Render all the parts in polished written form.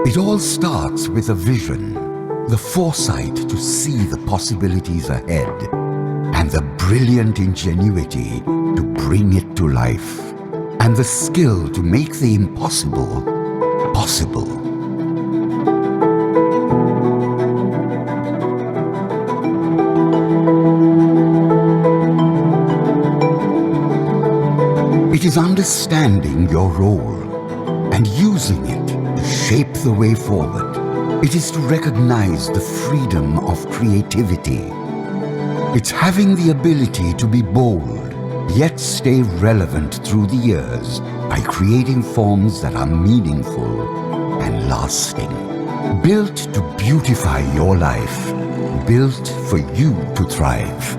It all starts with a vision, the foresight to see the possibilities ahead, and the brilliant ingenuity to bring it to life, and the skill to make the impossible possible. It is understanding your role and using it to shape the way forward. It is to recognize the freedom of creativity. It's having the ability to be bold, yet stay relevant through the years by creating forms that are meaningful and lasting. Built to beautify your life, built for you to thrive.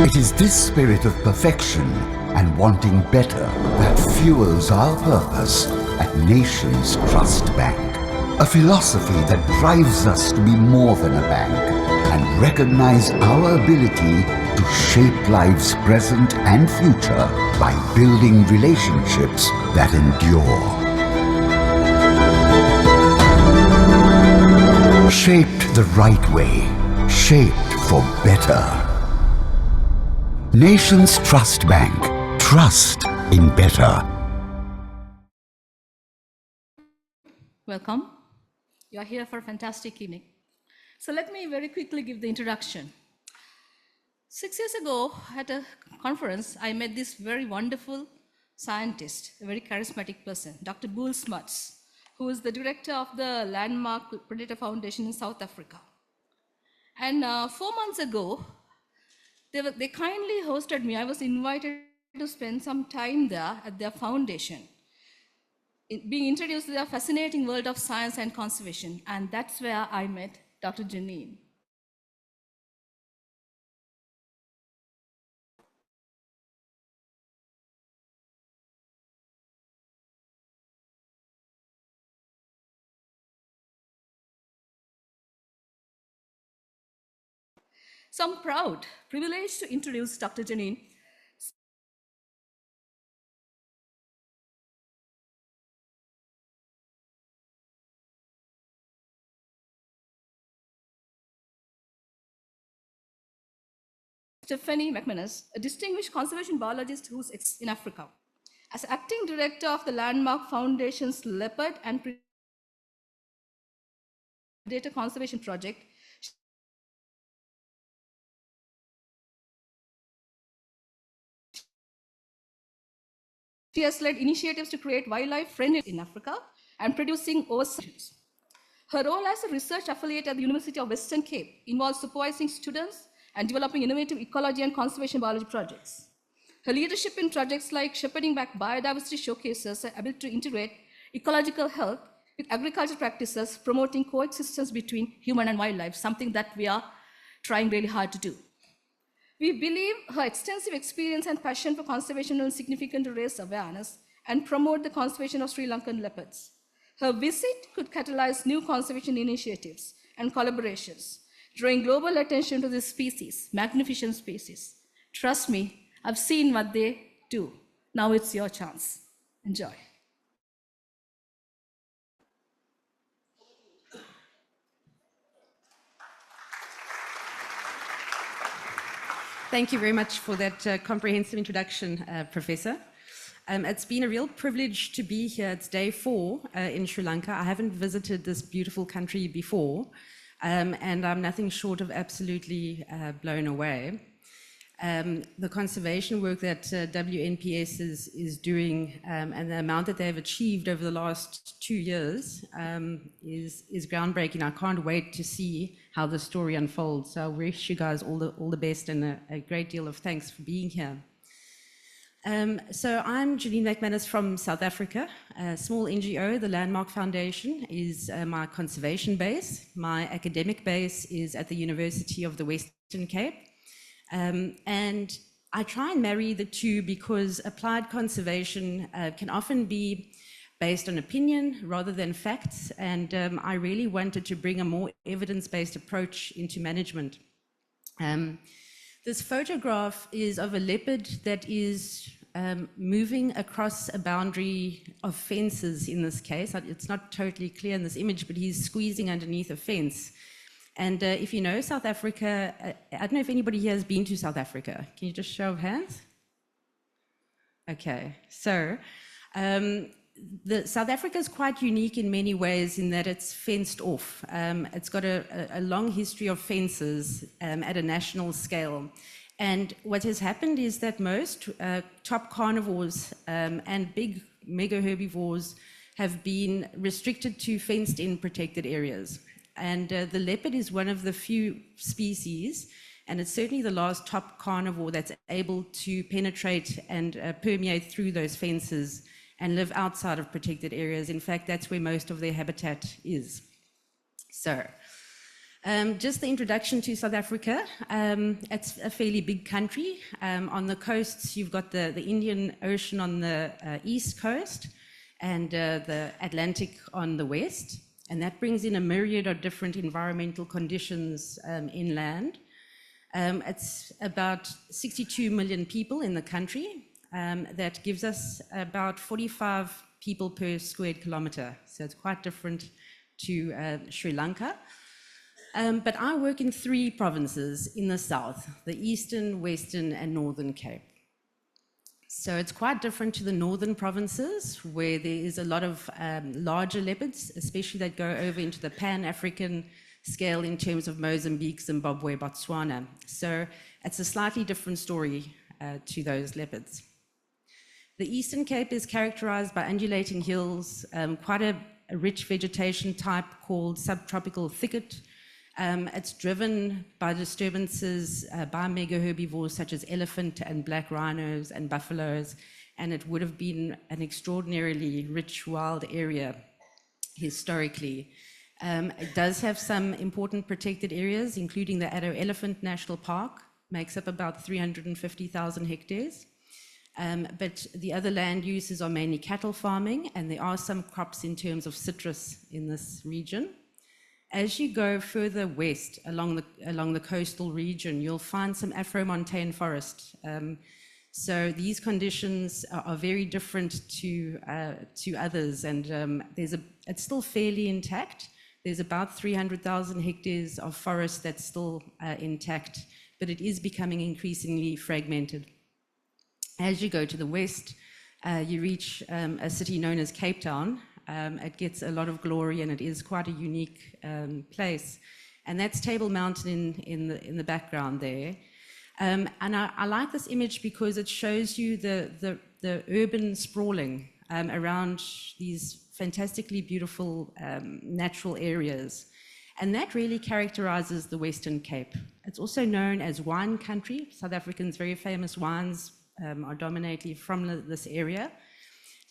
It is this spirit of perfection and wanting better that fuels our purpose at Nations Trust Bank. A philosophy that drives us to be more than a bank and recognize our ability to shape life's present and future by building relationships that endure. Shaped the right way, shaped for better. Nations Trust Bank. Trust in better. Welcome. You are here for a fantastic evening. So let me very quickly give the introduction. 6 years ago at a conference, I met this very wonderful scientist, a very charismatic person, Dr. Boel Smuts, who is the director of the Landmark Predator Foundation in South Africa. And 4 months ago, they kindly hosted me. I was invited to spend some time there at their foundation, being introduced to their fascinating world of science and conservation. And that's where I met Dr. Jeannine. So I'm proud, privileged to introduce Dr. Jeannine. Stephanie McManus, a distinguished conservation biologist who's in Africa. As acting director of the Landmark Foundation's Leopard and Predator Conservation Project, she has led initiatives to create wildlife friendly in Africa and producing overseas. Her role as a research affiliate at the University of Western Cape involves supervising students and developing innovative ecology and conservation biology projects. Her leadership in projects like Shepherding Back Biodiversity showcases her ability to integrate ecological health with agriculture practices, promoting coexistence between human and wildlife, something that we are trying really hard to do. We believe her extensive experience and passion for conservation will significantly raise awareness and promote the conservation of Sri Lankan leopards. Her visit could catalyze new conservation initiatives and collaborations, drawing global attention to this species, magnificent species. Trust me, I've seen what they do. Now it's your chance. Enjoy. Thank you very much for that comprehensive introduction, Professor. It's been a real privilege to be here. It's day 4 in Sri Lanka. I haven't visited this beautiful country before, and I'm nothing short of absolutely blown away. The conservation work that WNPS is doing and the amount that they've achieved over the last 2 years is groundbreaking. I can't wait to see how the story unfolds. So I wish you guys all the best and a great deal of thanks for being here. So I'm Jeannine McManus from South Africa. A small NGO, the Landmark Foundation, is my conservation base. My academic base is at the University of the Western Cape. And I try and marry the two because applied conservation can often be based on opinion rather than facts, and I really wanted to bring a more evidence-based approach into management. This photograph is of a leopard that is moving across a boundary of fences in this case. It's not totally clear in this image, but he's squeezing underneath a fence. And if you know South Africa, I don't know if anybody here has been to South Africa. Can you just show of hands? Okay, so South Africa is quite unique in many ways in that it's fenced off. It's got a long history of fences at a national scale. And what has happened is that most top carnivores and big mega herbivores have been restricted to fenced-in protected areas. And the leopard is one of the few species, and it's certainly the last top carnivore that's able to penetrate and permeate through those fences and live outside of protected areas. In fact, that's where most of their habitat is. So, just the introduction to South Africa. It's a fairly big country. On the coasts, you've got the Indian Ocean on the east coast and the Atlantic on the west. And that brings in a myriad of different environmental conditions inland. It's about 62 million people in the country. That gives us about 45 people per square kilometre. So it's quite different to Sri Lanka. But I work in 3 provinces in the south, the Eastern, Western and Northern Cape. So it's quite different to the northern provinces where there is a lot of larger leopards, especially that go over into the Pan-African scale in terms of Mozambique, Zimbabwe, Botswana. So it's a slightly different story to those leopards. The Eastern Cape is characterized by undulating hills, quite a rich vegetation type called subtropical thicket. It's driven by disturbances by mega herbivores such as elephant and black rhinos and buffaloes, and it would have been an extraordinarily rich wild area historically. It does have some important protected areas, including the Addo Elephant National Park, makes up about 350,000 hectares. But the other land uses are mainly cattle farming, and there are some crops in terms of citrus in this region. As you go further west along the coastal region, you'll find some Afro-montane forest. So these conditions are very different to others, and it's still fairly intact. There's about 300,000 hectares of forest that's still intact, but it is becoming increasingly fragmented. As you go to the west, you reach a city known as Cape Town. It gets a lot of glory, and it is quite a unique place. And that's Table Mountain in the background there. And I like this image because it shows you the urban sprawling around these fantastically beautiful natural areas. And that really characterizes the Western Cape. It's also known as wine country. South Africans' very famous wines are dominantly from this area.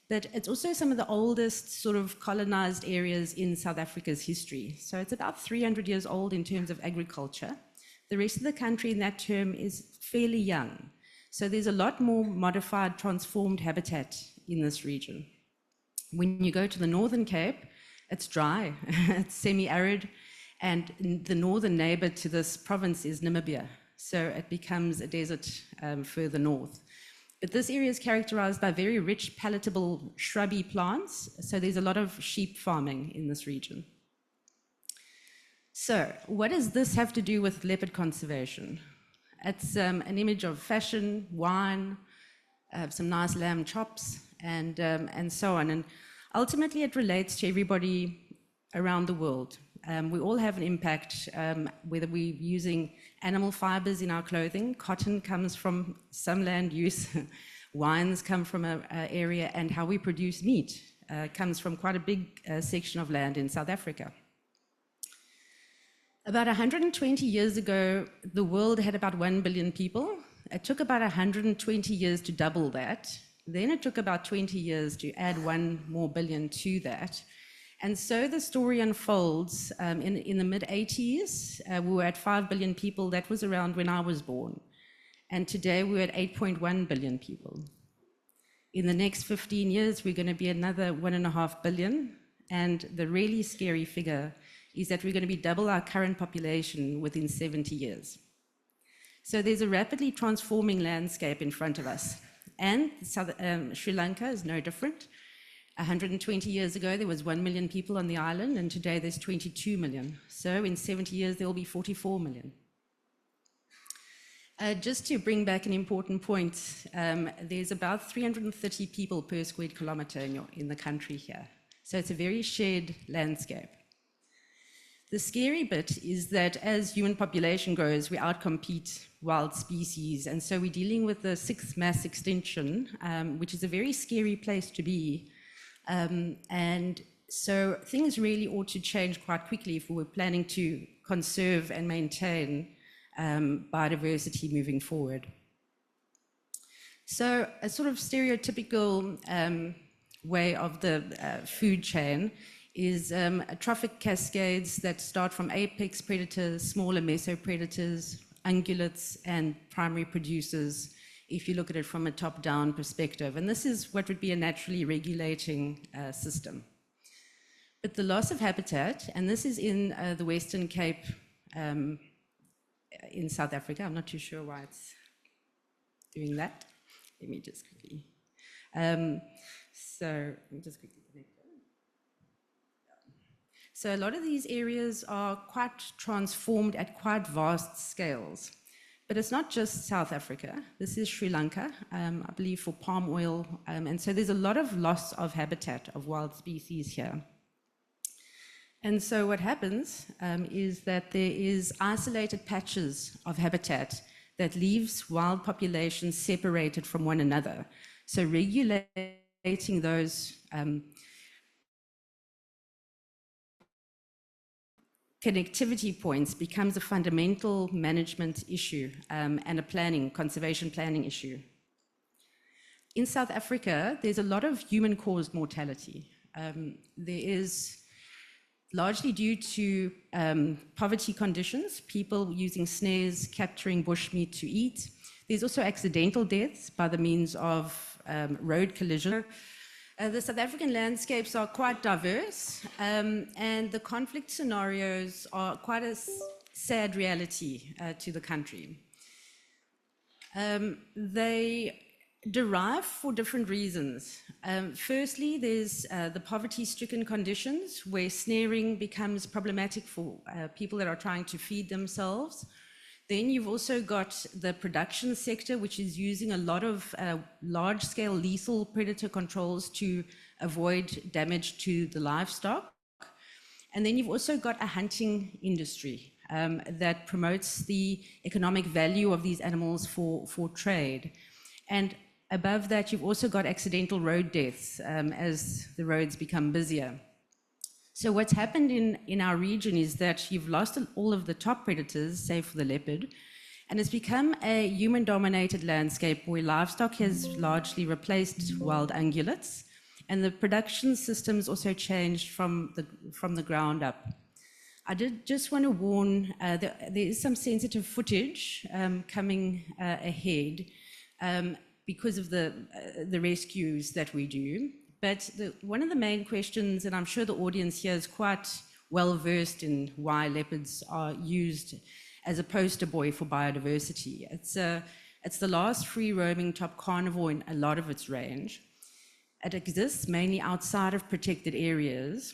But it's also some of the oldest sort of colonized areas in South Africa's history. So it's about 300 years old in terms of agriculture. The rest of the country in that term is fairly young. So there's a lot more modified, transformed habitat in this region. When you go to the Northern Cape, it's dry, it's semi-arid, and the northern neighbor to this province is Namibia. So it becomes a desert further north. But this area is characterized by very rich, palatable, shrubby plants. So there's a lot of sheep farming in this region. So what does this have to do with leopard conservation? It's an image of fashion, wine, some nice lamb chops, and so on. And ultimately, it relates to everybody around the world. We all have an impact, whether we're using animal fibers in our clothing. Cotton comes from some land use. Wines come from an area, and how we produce meat comes from quite a big section of land in South Africa. About 120 years ago, the world had about 1 billion people. It took about 120 years to double that. Then it took about 20 years to add 1 more billion to that. And so the story unfolds. In the mid-80s, we were at 5 billion people. That was around when I was born. And today we're at 8.1 billion people. In the next 15 years, we're going to be another 1.5 billion. And the really scary figure is that we're going to be double our current population within 70 years. So there's a rapidly transforming landscape in front of us. And Sri Lanka is no different. 120 years ago, there was 1 million people on the island, and today there's 22 million. So in 70 years, there will be 44 million. Just to bring back an important point, there's about 330 people per square kilometre in the country here. So it's a very shared landscape. The scary bit is that as human population grows, we outcompete wild species. And so we're dealing with the 6th mass extinction, which is a very scary place to be. And so things really ought to change quite quickly if we were planning to conserve and maintain biodiversity moving forward. So a sort of stereotypical way of the food chain is trophic cascades that start from apex predators, smaller mesopredators, ungulates, and primary producers, if you look at it from a top-down perspective. And this is what would be a naturally regulating system. But the loss of habitat, and this is in the Western Cape in South Africa. I'm not too sure why it's doing that. Let me just quickly. So let me just quickly connect. So a lot of these areas are quite transformed at quite vast scales. But it's not just South Africa. This is Sri Lanka, I believe, for palm oil. And so there's a lot of loss of habitat of wild species here. And so what happens is that there is isolated patches of habitat that leaves wild populations separated from one another. So regulating those connectivity points becomes a fundamental management issue and a conservation planning issue. In South Africa, there's a lot of human-caused mortality. There is largely due to poverty conditions, people using snares, capturing bushmeat to eat. There's also accidental deaths by the means of road collision. The South African landscapes are quite diverse, and the conflict scenarios are quite a sad reality to the country. They derive for different reasons. Firstly, there's the poverty-stricken conditions where snaring becomes problematic for people that are trying to feed themselves. Then you've also got the production sector, which is using a lot of large-scale lethal predator controls to avoid damage to the livestock. And then you've also got a hunting industry that promotes the economic value of these animals for trade. And above that, you've also got accidental road deaths as the roads become busier. So what's happened in our region is that you've lost all of the top predators, save for the leopard, and it's become a human-dominated landscape where livestock has largely replaced wild ungulates, and the production systems also changed from the ground up. I did just want to warn, there is some sensitive footage coming ahead because of the rescues that we do. But one of the main questions, and I'm sure the audience here is quite well versed in why leopards are used as a poster boy for biodiversity. It's the last free-roaming top carnivore in a lot of its range. It exists mainly outside of protected areas,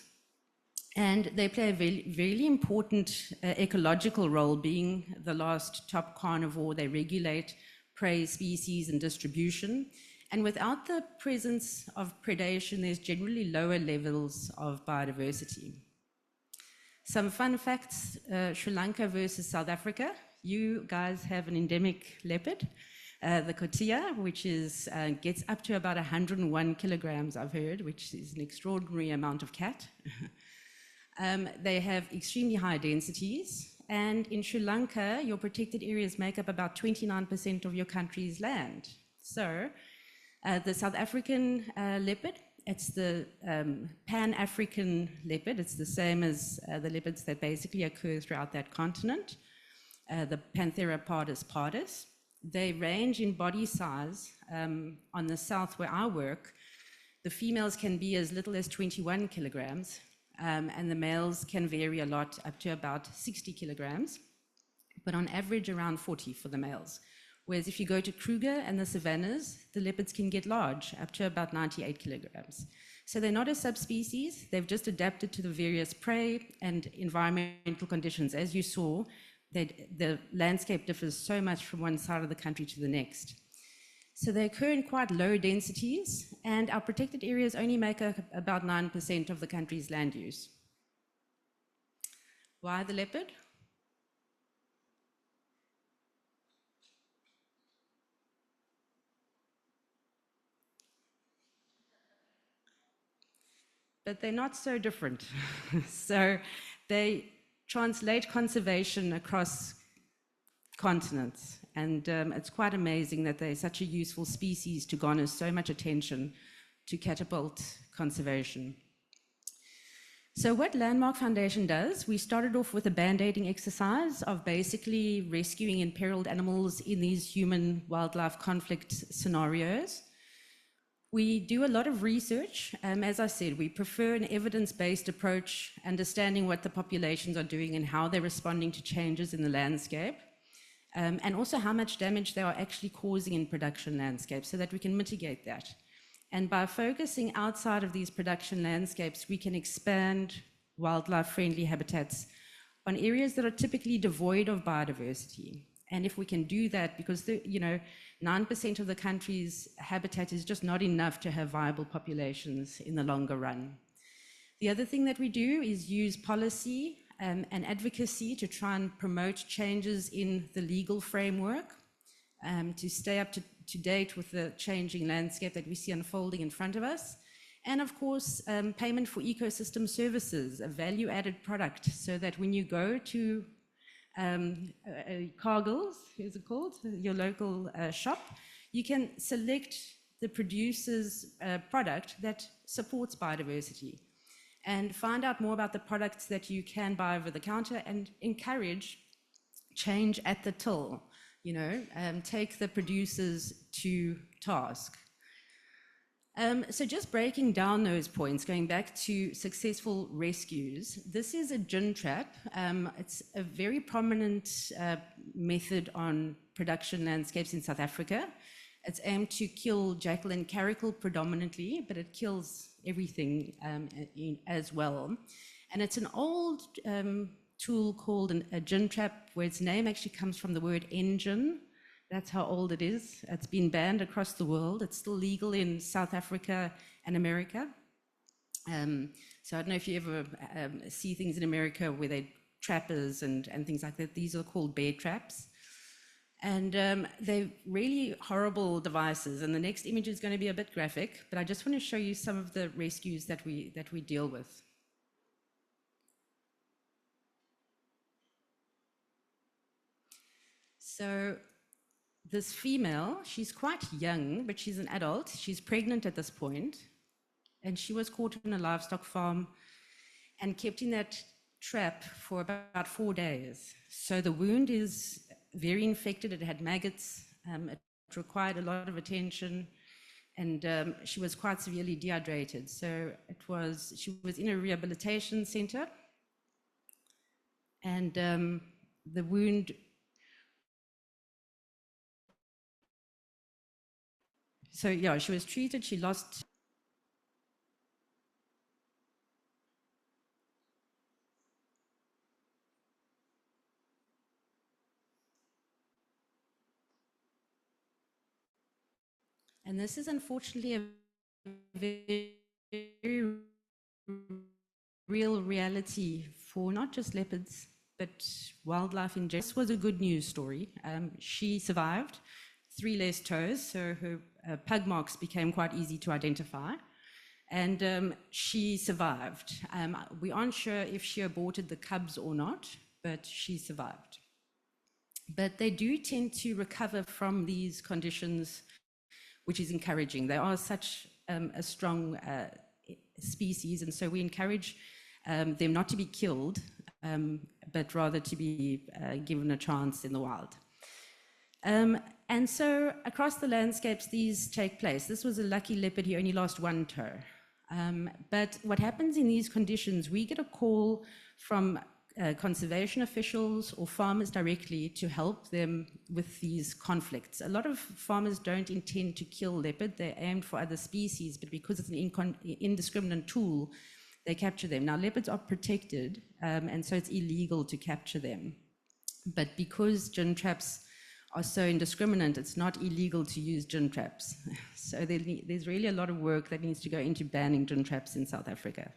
and they play a very important ecological role, being the last top carnivore. They regulate prey species and distribution. And without the presence of predation, there's generally lower levels of biodiversity. Some fun facts, Sri Lanka versus South Africa. You guys have an endemic leopard, the cotia, which gets up to about 101 kilograms, I've heard, which is an extraordinary amount of cat. They have extremely high densities. And in Sri Lanka, your protected areas make up about 29% of your country's land. So the South African leopard, it's the Pan-African leopard. It's the same as the leopards that basically occur throughout that continent, the Panthera pardus pardus. They range in body size. On the south where I work, the females can be as little as 21 kilograms, and the males can vary a lot, up to about 60 kilograms, but on average around 40 for the males, Whereas if you go to Kruger and the savannas, the leopards can get large, up to about 98 kilograms. So they're not a subspecies, they've just adapted to the various prey and environmental conditions. As you saw, the landscape differs so much from one side of the country to the next. So they occur in quite low densities, and our protected areas only make up about 9% of the country's land use. Why the leopard? But they're not so different. So they translate conservation across continents. And it's quite amazing that they're such a useful species to garner so much attention to catapult conservation. So what Landmark Foundation does, we started off with a band-aiding exercise of basically rescuing imperiled animals in these human-wildlife conflict scenarios. We do a lot of research. As I said, we prefer an evidence-based approach, understanding what the populations are doing and how they're responding to changes in the landscape, and also how much damage they are actually causing in production landscapes so that we can mitigate that. And by focusing outside of these production landscapes, we can expand wildlife-friendly habitats on areas that are typically devoid of biodiversity. And if we can do that, because 9% of the country's habitat is just not enough to have viable populations in the longer run. The other thing that we do is use policy and advocacy to try and promote changes in the legal framework, to stay up to date with the changing landscape that we see unfolding in front of us. And of course, payment for ecosystem services, a value-added product, so that when you go to Cargill's, is it called? Your local shop, you can select the producer's product that supports biodiversity and find out more about the products that you can buy over the counter and encourage change at the till, take the producers to task. So just breaking down those points, going back to successful rescues, this is a gin trap. It's a very prominent method on production landscapes in South Africa. It's aimed to kill jackal and caracal predominantly, but it kills everything as well. And it's an old tool called a gin trap, where its name actually comes from the word engine. That's how old it is. It's been banned across the world. It's still legal in South Africa and America. So I don't know if you ever see things in America where they're trappers and things like that. These are called bear traps. And they're really horrible devices. And the next image is going to be a bit graphic, but I just want to show you some of the rescues that we deal with. So this female, she's quite young, but she's an adult. She's pregnant at this point, and she was caught in a livestock farm and kept in that trap for about 4 days. So the wound is very infected. It had maggots. It required a lot of attention, and she was quite severely dehydrated. So she was in a rehabilitation center, and the wound. So yeah, she was treated, she lost. And this is unfortunately a very real reality for not just leopards, but wildlife in general. This was a good news story. She survived, 3 less toes, so her pug marks became quite easy to identify, and she survived. We aren't sure if she aborted the cubs or not, but she survived. But they do tend to recover from these conditions, which is encouraging. They are such a strong species, and so we encourage them not to be killed, but rather to be given a chance in the wild. And so across the landscapes, these take place. This was a lucky leopard, he only lost 1 toe. But what happens in these conditions, we get a call from conservation officials or farmers directly to help them with these conflicts. A lot of farmers don't intend to kill leopard, they're aimed for other species, but because it's an indiscriminate tool, they capture them. Now, leopards are protected, and so it's illegal to capture them. But because gin traps are so indiscriminate, it's not illegal to use gin traps. So there's really a lot of work that needs to go into banning gin traps in South Africa.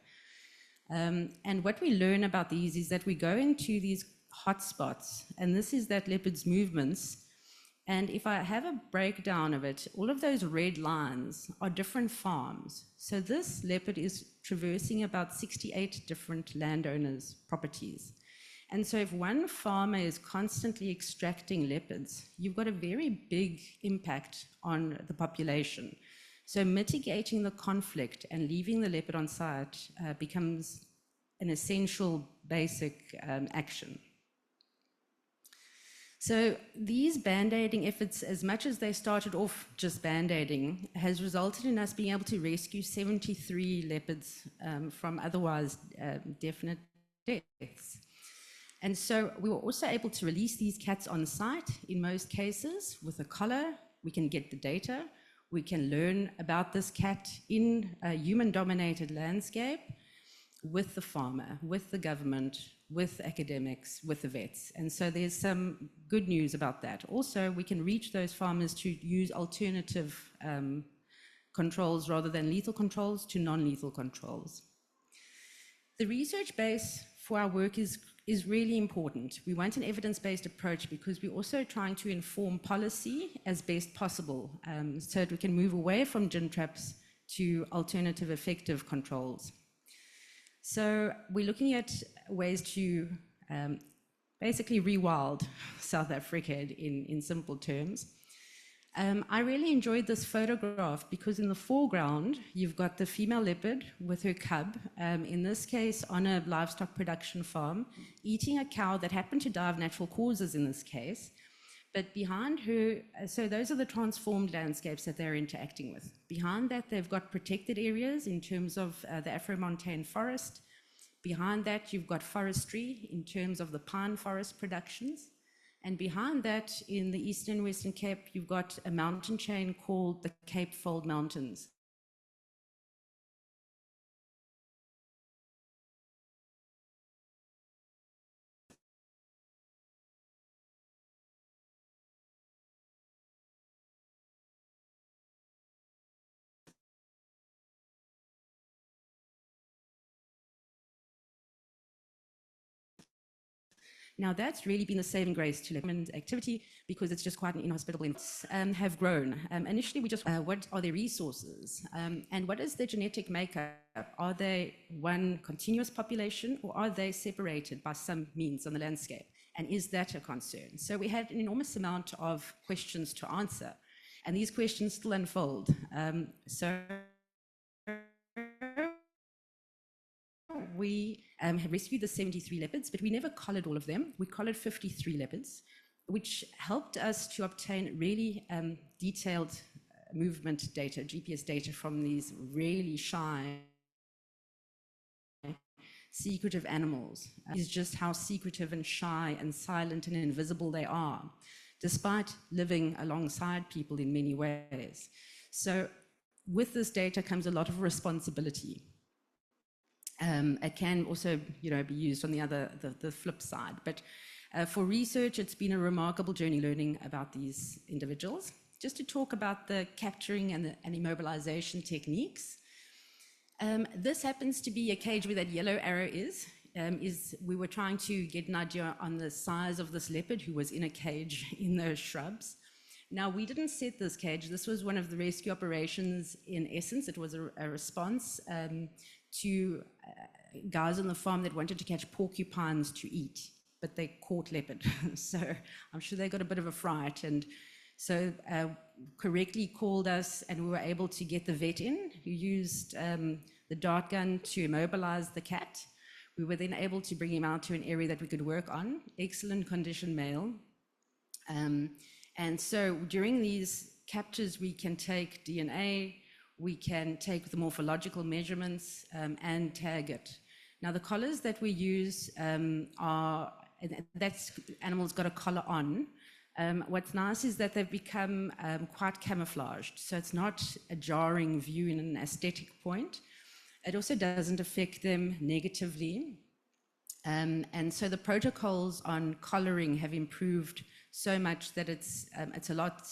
And what we learn about these is that we go into these hotspots, and this is that leopard's movements. And if I have a breakdown of it, all of those red lines are different farms. So this leopard is traversing about 68 different landowners' properties. And so if one farmer is constantly extracting leopards, you've got a very big impact on the population. So mitigating the conflict and leaving the leopard on site becomes an essential basic action. So these band-aiding efforts, as much as they started off just band-aiding, has resulted in us being able to rescue 73 leopards from otherwise definite deaths. And so we were also able to release these cats on site in most cases with a collar. We can get the data. We can learn about this cat in a human-dominated landscape with the farmer, with the government, with academics, with the vets. And so there's some good news about that. Also, we can reach those farmers to use alternative controls rather than lethal controls to non-lethal controls. The research base for our work is really important. We want an evidence-based approach because we're also trying to inform policy as best possible so that we can move away from gin traps to alternative effective controls. So we're looking at ways to basically rewild South Africa in simple terms. I really enjoyed this photograph because in the foreground, you've got the female leopard with her cub, in this case on a livestock production farm, eating a cow that happened to die of natural causes in this case. But behind her, so those are the transformed landscapes that they're interacting with. Behind that, they've got protected areas in terms of the Afro-Montane forest. Behind that, you've got forestry in terms of the pine forest productions. And behind that, in the Eastern and Western Cape, you've got a mountain chain called the Cape Fold Mountains. Now that's really been a saving grace to leopard activity because it's just quite an inhospitable have grown. Initially we just, what are their resources? And what is their genetic makeup? Are they one continuous population or are they separated by some means on the landscape? And is that a concern? So we had an enormous amount of questions to answer and these questions still unfold. So we have rescued the 73 leopards, but we never collared all of them. We collared 53 leopards, which helped us to obtain really detailed movement data, GPS data from these really shy, secretive animals. Is just how secretive and shy and silent and invisible they are, despite living alongside people in many ways. So with this data comes a lot of responsibility. It can also, be used on the flip side. But for research, it's been a remarkable journey learning about these individuals. Just to talk about the capturing and immobilization techniques. This happens to be a cage where that yellow arrow is we were trying to get an idea on the size of this leopard who was in a cage in those shrubs. Now, we didn't set this cage. This was one of the rescue operations in essence. It was a response to guys on the farm that wanted to catch porcupines to eat, but they caught leopard. So I'm sure they got a bit of a fright. And so correctly called us and we were able to get the vet in who used the dart gun to immobilize the cat. We were then able to bring him out to an area that we could work on. Excellent condition male. And so during these captures, we can take DNA, we can take the morphological measurements and tag it. Now, the collars that we use that's animals got a collar on. What's nice is that they've become quite camouflaged, so it's not a jarring view in an aesthetic point. It also doesn't affect them negatively. And so the protocols on collaring have improved so much that it's a lot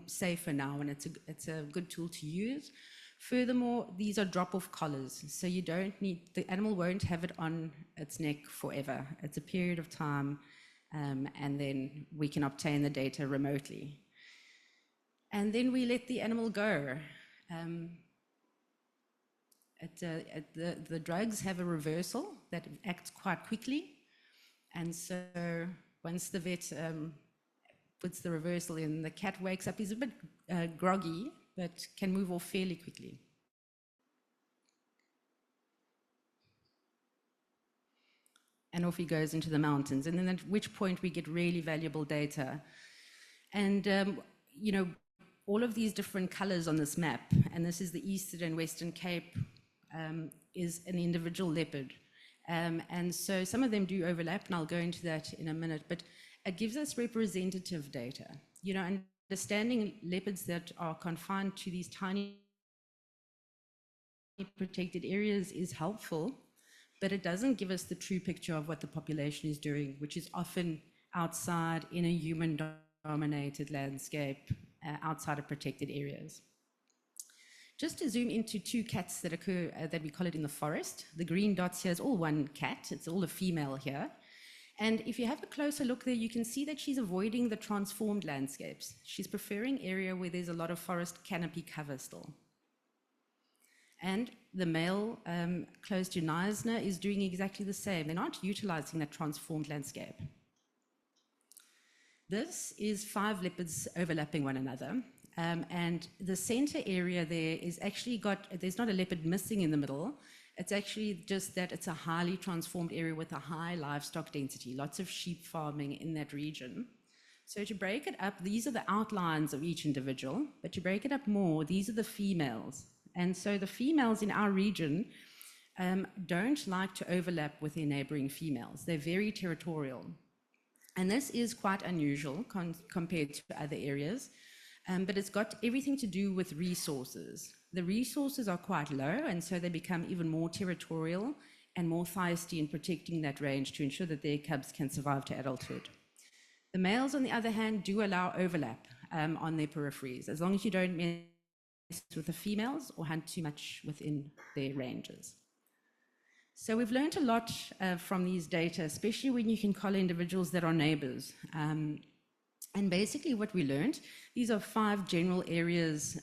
safer now, and it's a good tool to use. Furthermore, these are drop-off collars, so you don't need, the animal won't have it on its neck forever. It's a period of time, and then we can obtain the data remotely. And then we let the animal go. The drugs have a reversal that acts quite quickly, and so once the vet puts the reversal in, the cat wakes up. He's a bit groggy, but can move off fairly quickly. And off he goes into the mountains, and then at which point we get really valuable data. And you know, all of these different colors on this map, and this is the Eastern and Western Cape, is an individual leopard. And so some of them do overlap, and I'll go into that in a minute, but it gives us representative data. You know, understanding leopards that are confined to these tiny protected areas is helpful, but it doesn't give us the true picture of what the population is doing, which is often outside in a human-dominated landscape, outside of protected areas. Just to zoom into two cats that occur, that we call it in the forest. The green dots here is all one cat, it's all a female here. And if you have a closer look there, you can see that she's avoiding the transformed landscapes. She's preferring area where there's a lot of forest canopy cover still. And the male, close to Neisner, is doing exactly the same. They're not utilizing that transformed landscape. This is 5 leopards overlapping one another. And the center area there is actually there's not a leopard missing in the middle. It's actually just that it's a highly transformed area with a high livestock density, lots of sheep farming in that region. So to break it up, these are the outlines of each individual, but to break it up more, these are the females. And so the females in our region don't like to overlap with their neighboring females. They're very territorial. And this is quite unusual compared to other areas, but it's got everything to do with resources. The resources are quite low, and so they become even more territorial and more feisty in protecting that range to ensure that their cubs can survive to adulthood. The males, on the other hand, do allow overlap on their peripheries, as long as you don't mess with the females or hunt too much within their ranges. So we've learned a lot from these data, especially when you can collar individuals that are neighbors. And basically what we learned, these are 5 general areas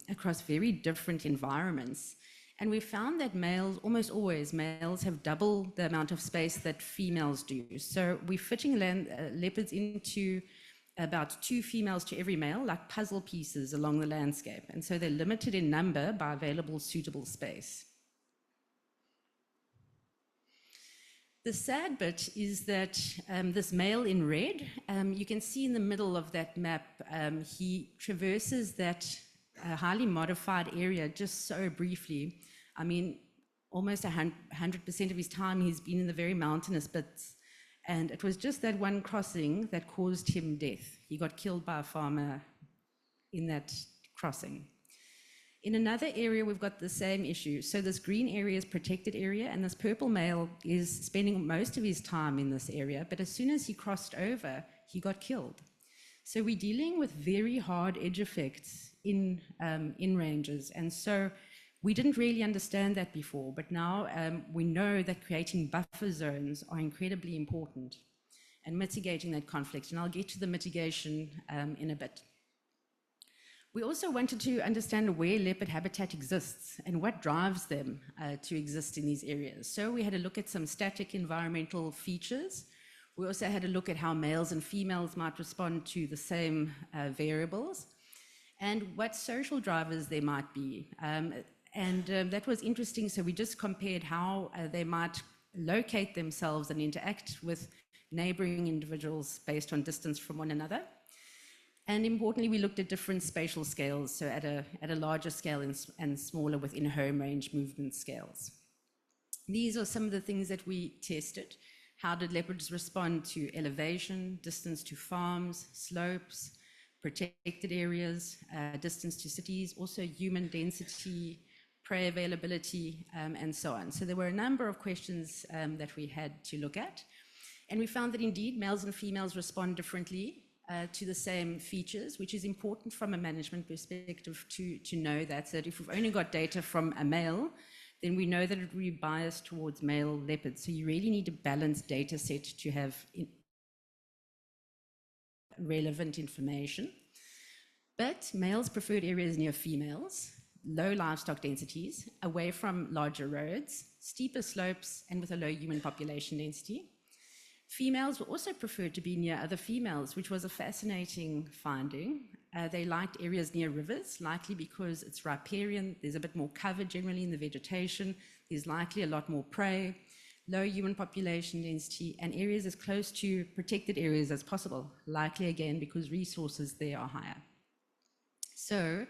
across very different environments. And we found that males, almost always, males have double the amount of space that females do. So we're fitting leopards into about 2 females to every male, like puzzle pieces along the landscape. And so they're limited in number by available suitable space. The sad bit is that this male in red, you can see in the middle of that map, he traverses that highly modified area just so briefly. I mean, almost 100% of his time he's been in the very mountainous bits. And it was just that one crossing that caused him death. He got killed by a farmer in that crossing. In another area, we've got the same issue. So this green area is protected area, and this purple male is spending most of his time in this area, but as soon as he crossed over, he got killed. So we're dealing with very hard edge effects in ranges, and so we didn't really understand that before, but now we know that creating buffer zones are incredibly important and mitigating that conflict, and I'll get to the mitigation in a bit. We also wanted to understand where leopard habitat exists and what drives them to exist in these areas. So we had a look at some static environmental features. We also had a look at how males and females might respond to the same variables and what social drivers there might be. That was interesting. So we just compared how they might locate themselves and interact with neighboring individuals based on distance from one another. And importantly, we looked at different spatial scales, so at a larger scale and smaller within home range movement scales. These are some of the things that we tested. How did leopards respond to elevation, distance to farms, slopes, protected areas, distance to cities, also human density, prey availability, and so on. So there were a number of questions that we had to look at. And we found that indeed males and females respond differently to the same features, which is important from a management perspective to know that. So that if we've only got data from a male, then we know that it will be biased towards male leopards. So you really need a balanced data set to have relevant information. But males preferred areas near females, low livestock densities, away from larger roads, steeper slopes, and with a low human population density. Females were also preferred to be near other females, which was a fascinating finding. They liked areas near rivers, likely because it's riparian, there's a bit more cover generally in the vegetation, there's likely a lot more prey, low human population density, and areas as close to protected areas as possible, likely again because resources there are higher. So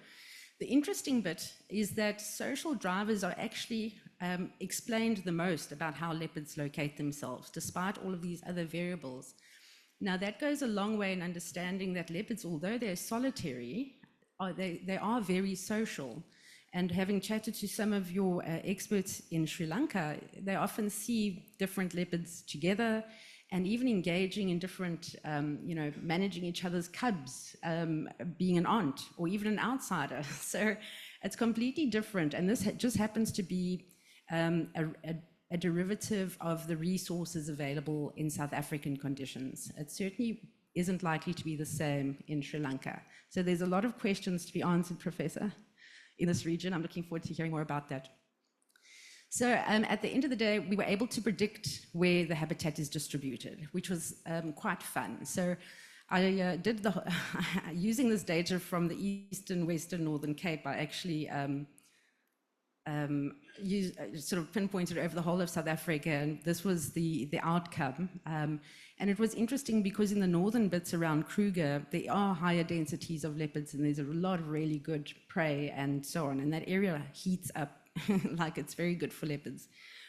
the interesting bit is that social drivers are actually explained the most about how leopards locate themselves, despite all of these other variables. Now that goes a long way in understanding that leopards, although they're solitary, they are very social. And having chatted to some of your experts in Sri Lanka, they often see different leopards together and even engaging in different, managing each other's cubs, being an aunt or even an outsider. So it's completely different. And this just happens to be a derivative of the resources available in South African conditions. It certainly isn't likely to be the same in Sri Lanka. So there's a lot of questions to be answered, Professor, in this region. I'm looking forward to hearing more about that. So at the end of the day, we were able to predict where the habitat is distributed, which was quite fun. So I did using this data from the Eastern, Western, Northern Cape, I actually sort of pinpointed over the whole of South Africa, and this was the outcome. And it was interesting because in the northern bits around Kruger, there are higher densities of leopards and there's a lot of really good prey and so on. And that area heats up like it's very good for leopards.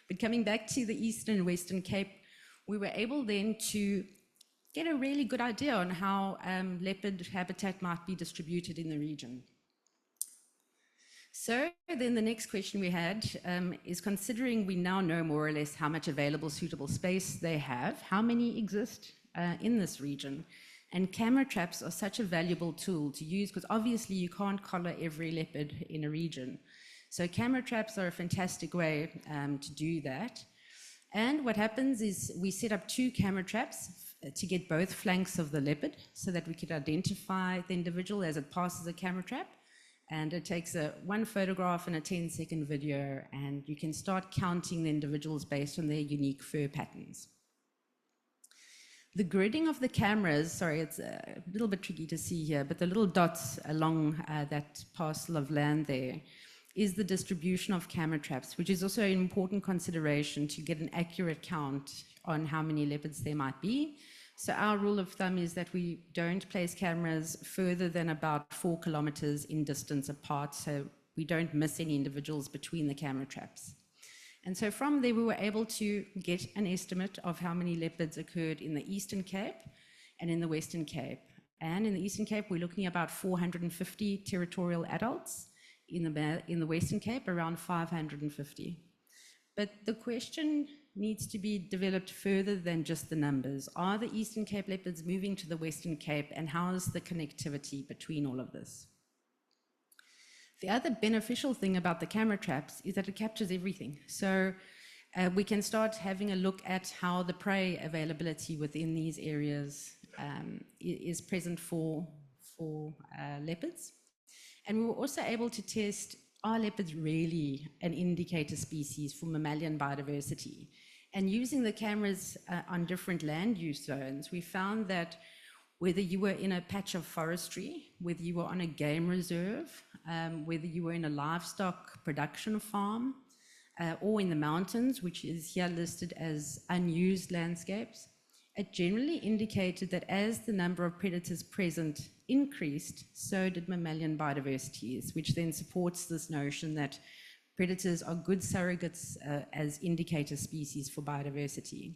But coming back to the Eastern and Western Cape, we were able then to get a really good idea on how leopard habitat might be distributed in the region. So then the next question we had is, considering we now know more or less how much available suitable space they have, how many exist in this region? And camera traps are such a valuable tool to use because obviously you can't collar every leopard in a region. So camera traps are a fantastic way to do that. And what happens is we set up 2 camera traps to get both flanks of the leopard so that we could identify the individual as it passes a camera trap. And it takes one photograph and a 10-second video, and you can start counting the individuals based on their unique fur patterns. The gridding of the cameras, sorry, it's a little bit tricky to see here, but the little dots along that parcel of land there is the distribution of camera traps, which is also an important consideration to get an accurate count on how many leopards there might be. So our rule of thumb is that we don't place cameras further than about 4 kilometers in distance apart, so we don't miss any individuals between the camera traps. And so from there, we were able to get an estimate of how many leopards occurred in the Eastern Cape and in the Western Cape. And in the Eastern Cape, we're looking at about 450 territorial adults. In the Western Cape, around 550. But the question needs to be developed further than just the numbers. Are the Eastern Cape leopards moving to the Western Cape, and how is the connectivity between all of this? The other beneficial thing about the camera traps is that it captures everything. So we can start having a look at how the prey availability within these areas is present for leopards. And we were also able to test, are leopards really an indicator species for mammalian biodiversity? And using the cameras on different land use zones, we found that whether you were in a patch of forestry, whether you were on a game reserve, whether you were in a livestock production farm, or in the mountains, which is here listed as unused landscapes, it generally indicated that as the number of predators present increased, so did mammalian biodiversities, which then supports this notion that Predators are good surrogates as indicator species for biodiversity.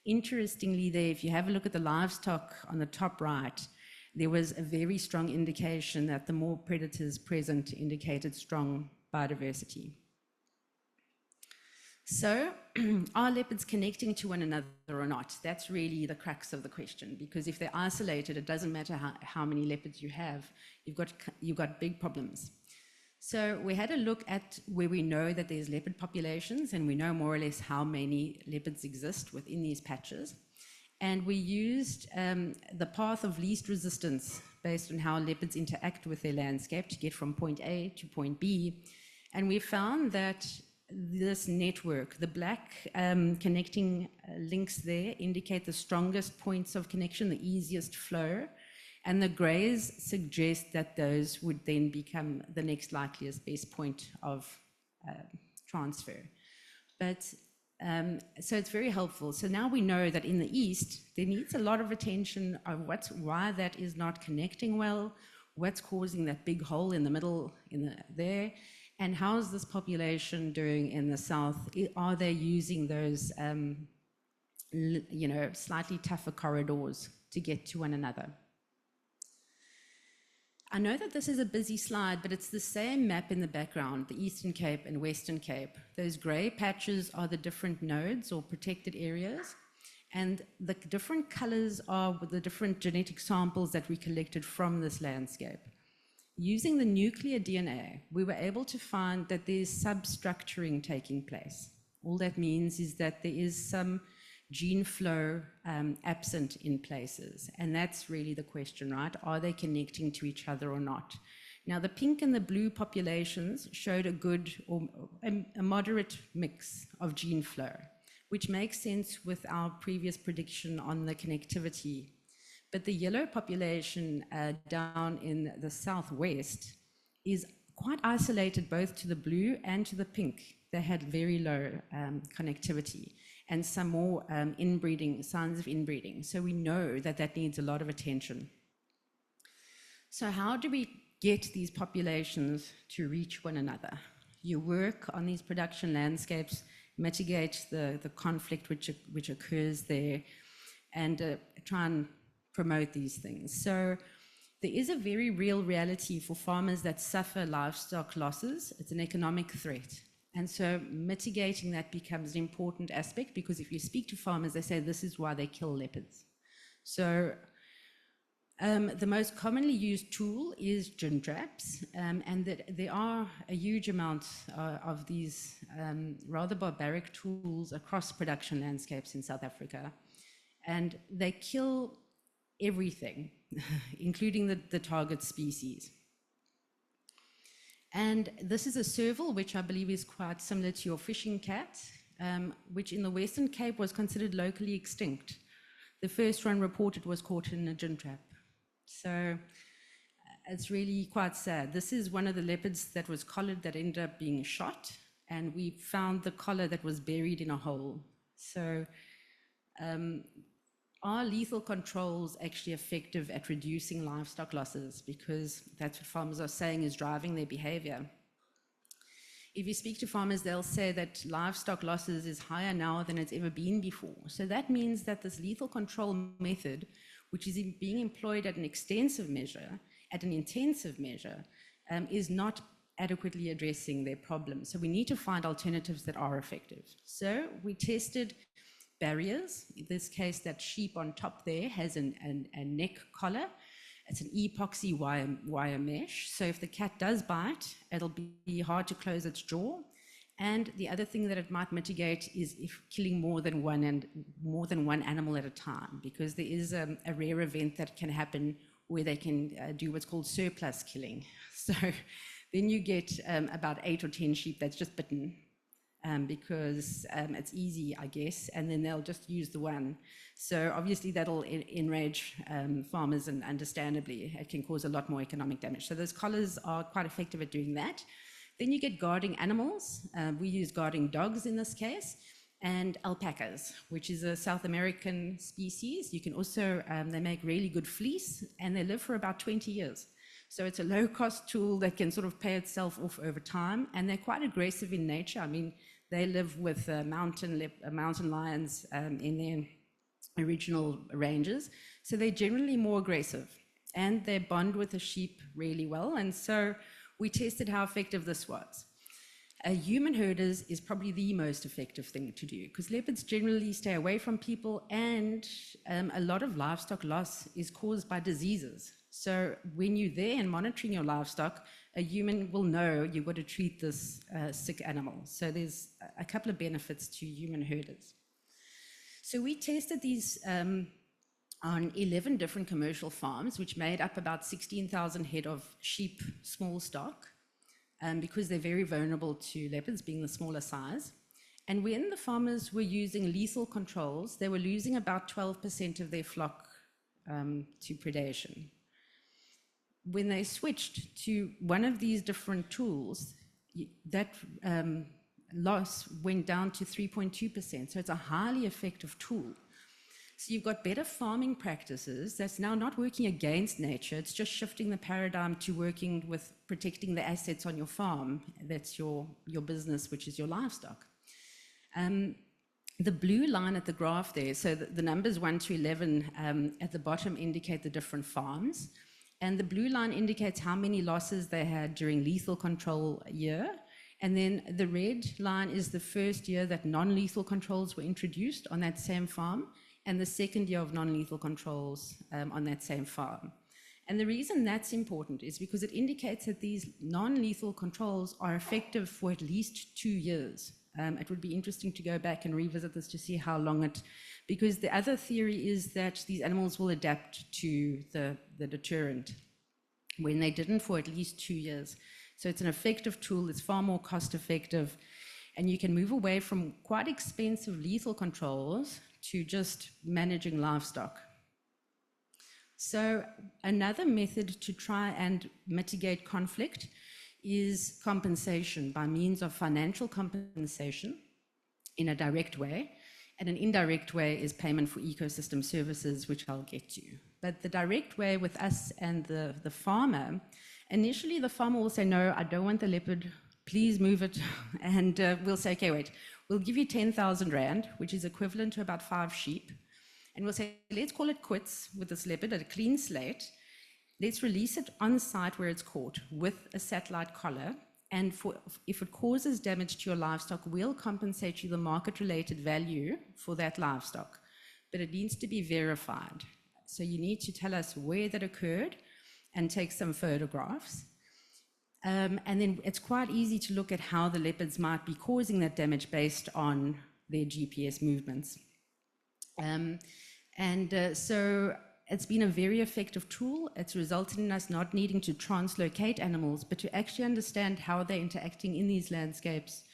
Interestingly there, if you have a look at the livestock on the top right, there was a very strong indication that the more predators present indicated strong biodiversity. So, are leopards connecting to one another or not? That's really the crux of the question, because if they're isolated, it doesn't matter how many leopards you have, you've got big problems. So we had a look at where we know that there's leopard populations, and we know more or less how many leopards exist within these patches. And we used the path of least resistance based on how leopards interact with their landscape to get from point A to point B. And we found that this network, the black connecting links there indicate the strongest points of connection, the easiest flow, and the greys suggest that those would then become the next likeliest base point of transfer. But so it's very helpful. So now we know that in the east, there needs a lot of attention of why that is not connecting well, what's causing that big hole in the middle there, and how is this population doing in the south? Are they using those, slightly tougher corridors to get to one another? I know that this is a busy slide, but it's the same map in the background, the Eastern Cape and Western Cape. Those grey patches are the different nodes or protected areas, and the different colours are the different genetic samples that we collected from this landscape. Using the nuclear DNA, we were able to find that there's substructuring taking place. All that means is that there is some gene flow absent in places. And that's really the question, right? Are they connecting to each other or not? Now, the pink and the blue populations showed a good or a moderate mix of gene flow, which makes sense with our previous prediction on the connectivity. But the yellow population down in the southwest is quite isolated both to the blue and to the pink. They had very low connectivity and some more inbreeding, signs of inbreeding. So we know that that needs a lot of attention. So how do we get these populations to reach one another? You work on these production landscapes, mitigate the conflict which occurs there, and try and promote these things. So there is a very real reality for farmers that suffer livestock losses. It's an economic threat. And so mitigating that becomes an important aspect, because if you speak to farmers, they say this is why they kill leopards. So the most commonly used tool is gin traps, and that there are a huge amount of these rather barbaric tools across production landscapes in South Africa. And they kill everything, including the target species. And this is a serval, which I believe is quite similar to your fishing cat, which in the Western Cape was considered locally extinct. The first one reported was caught in a gin trap. So it's really quite sad. This is one of the leopards that was collared that ended up being shot, and we found the collar that was buried in a hole. So are lethal controls actually effective at reducing livestock losses? Because that's what farmers are saying is driving their behavior. If you speak to farmers, they'll say that livestock losses is higher now than it's ever been before. So that means that this lethal control method, which is being employed at an extensive measure, at an intensive measure, is not adequately addressing their problems. So we need to find alternatives that are effective. So we tested barriers. In this case, that sheep on top there has a neck collar. It's an epoxy wire mesh. So if the cat does bite, it'll be hard to close its jaw. And the other thing that it might mitigate is if killing more than one animal at a time, because there is a rare event that can happen where they can do what's called surplus killing. So then you get about 8 or 10 sheep that's just bitten, because it's easy, I guess, and then they'll just use the one. So obviously that'll enrage farmers, and understandably it can cause a lot more economic damage. So those collars are quite effective at doing that. Then you get guarding animals. We use guarding dogs in this case, and alpacas, which is a South American species. You can also, they make really good fleece, and they live for about 20 years. So it's a low-cost tool that can sort of pay itself off over time, and they're quite aggressive in nature. I mean, they live with mountain lions in their original ranges, so they're generally more aggressive, and they bond with the sheep really well, and so we tested how effective this was. Human herders is probably the most effective thing to do, because leopards generally stay away from people, and a lot of livestock loss is caused by diseases. So when you're there and monitoring your livestock, a human will know you've got to treat this sick animal. So there's a couple of benefits to human herders. So we tested these on 11 different commercial farms, which made up about 16,000 head of sheep small stock, because they're very vulnerable to leopards, being the smaller size. And when the farmers were using lethal controls, they were losing about 12% of their flock to predation. When they switched to one of these different tools, that loss went down to 3.2%. So it's a highly effective tool. So you've got better farming practices that's now not working against nature, it's just shifting the paradigm to working with protecting the assets on your farm. That's your business, which is your livestock. The blue line at the graph there, so the numbers 1 to 11 at the bottom indicate the different farms. And the blue line indicates how many losses they had during lethal control year. And then the red line is the first year that non-lethal controls were introduced on that same farm, and the second year of non-lethal controls on that same farm. And the reason that's important is because it indicates that these non-lethal controls are effective for at least 2 years. It would be interesting to go back and revisit this to see how long because the other theory is that these animals will adapt to the deterrent when they didn't for at least 2 years. So it's an effective tool, it's far more cost effective, and you can move away from quite expensive lethal controls to just managing livestock. So another method to try and mitigate conflict is compensation by means of financial compensation in a direct way, and an indirect way is payment for ecosystem services, which I'll get to. But the direct way with us and the farmer, initially the farmer will say, no, I don't want the leopard, please move it. And we'll say, okay, wait, we'll give you 10,000 Rand, which is equivalent to about 5 sheep. And we'll say, let's call it quits with this leopard at a clean slate. Let's release it on site where it's caught with a satellite collar. And if it causes damage to your livestock, we'll compensate you the market-related value for that livestock. But it needs to be verified. So you need to tell us where that occurred and take some photographs. And then it's quite easy to look at how the leopards might be causing that damage based on their GPS movements. So it's been a very effective tool. It's resulted in us not needing to translocate animals, but to actually understand how they're interacting in these landscapes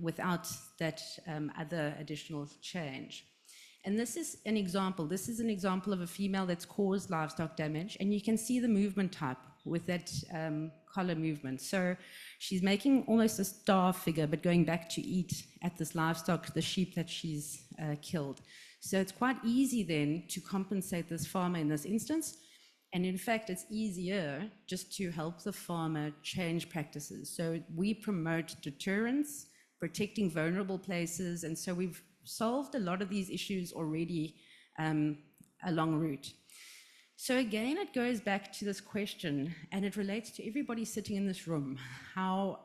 without that other additional change. And this is an example. This is an example of a female that's caused livestock damage, and you can see the movement type with that collar movement. So she's making almost a star figure, but going back to eat at this livestock, the sheep that she's killed. So it's quite easy then to compensate this farmer in this instance. And in fact, it's easier just to help the farmer change practices. So we promote deterrence, protecting vulnerable places. And so we've solved a lot of these issues already along route. So again, it goes back to this question, and it relates to everybody sitting in this room, how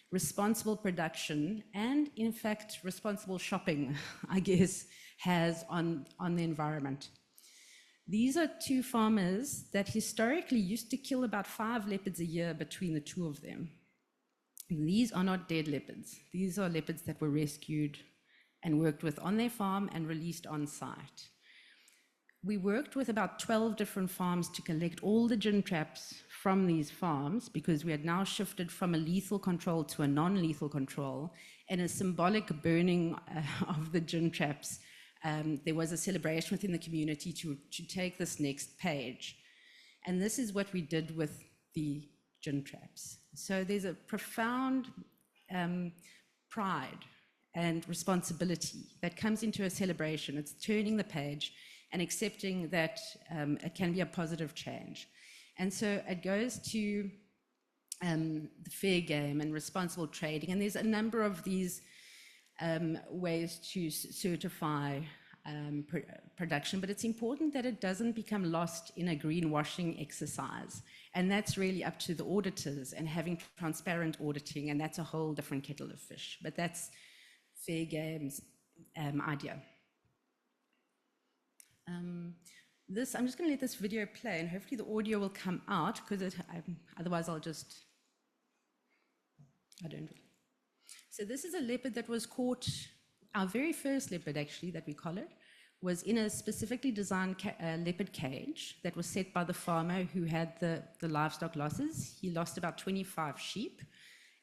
responsible production and, in fact, responsible shopping, I guess, has on the environment. These are 2 farmers that historically used to kill about 5 leopards a year between the 2 of them. These are not dead leopards. These are leopards that were rescued and worked with on their farm and released on site. We worked with about 12 different farms to collect all the gin traps from these farms, because we had now shifted from a lethal control to a non-lethal control, and a symbolic burning of the gin traps. There was a celebration within the community to take this next page. And this is what we did with the gin traps. So there's a profound pride and responsibility that comes into a celebration. It's turning the page and accepting that it can be a positive change. And so it goes to the fair game and responsible trading. And there's a number of these ways to certify production, but it's important that it doesn't become lost in a greenwashing exercise. And that's really up to the auditors and having transparent auditing, and that's a whole different kettle of fish. But that's fair game's idea. I'm just going to let this video play, and hopefully the audio will come out, because otherwise I'll just, I don't really. So this is a leopard that was caught, our very first leopard actually that we collared, was in a specifically designed leopard cage that was set by the farmer who had the livestock losses. He lost about 25 sheep,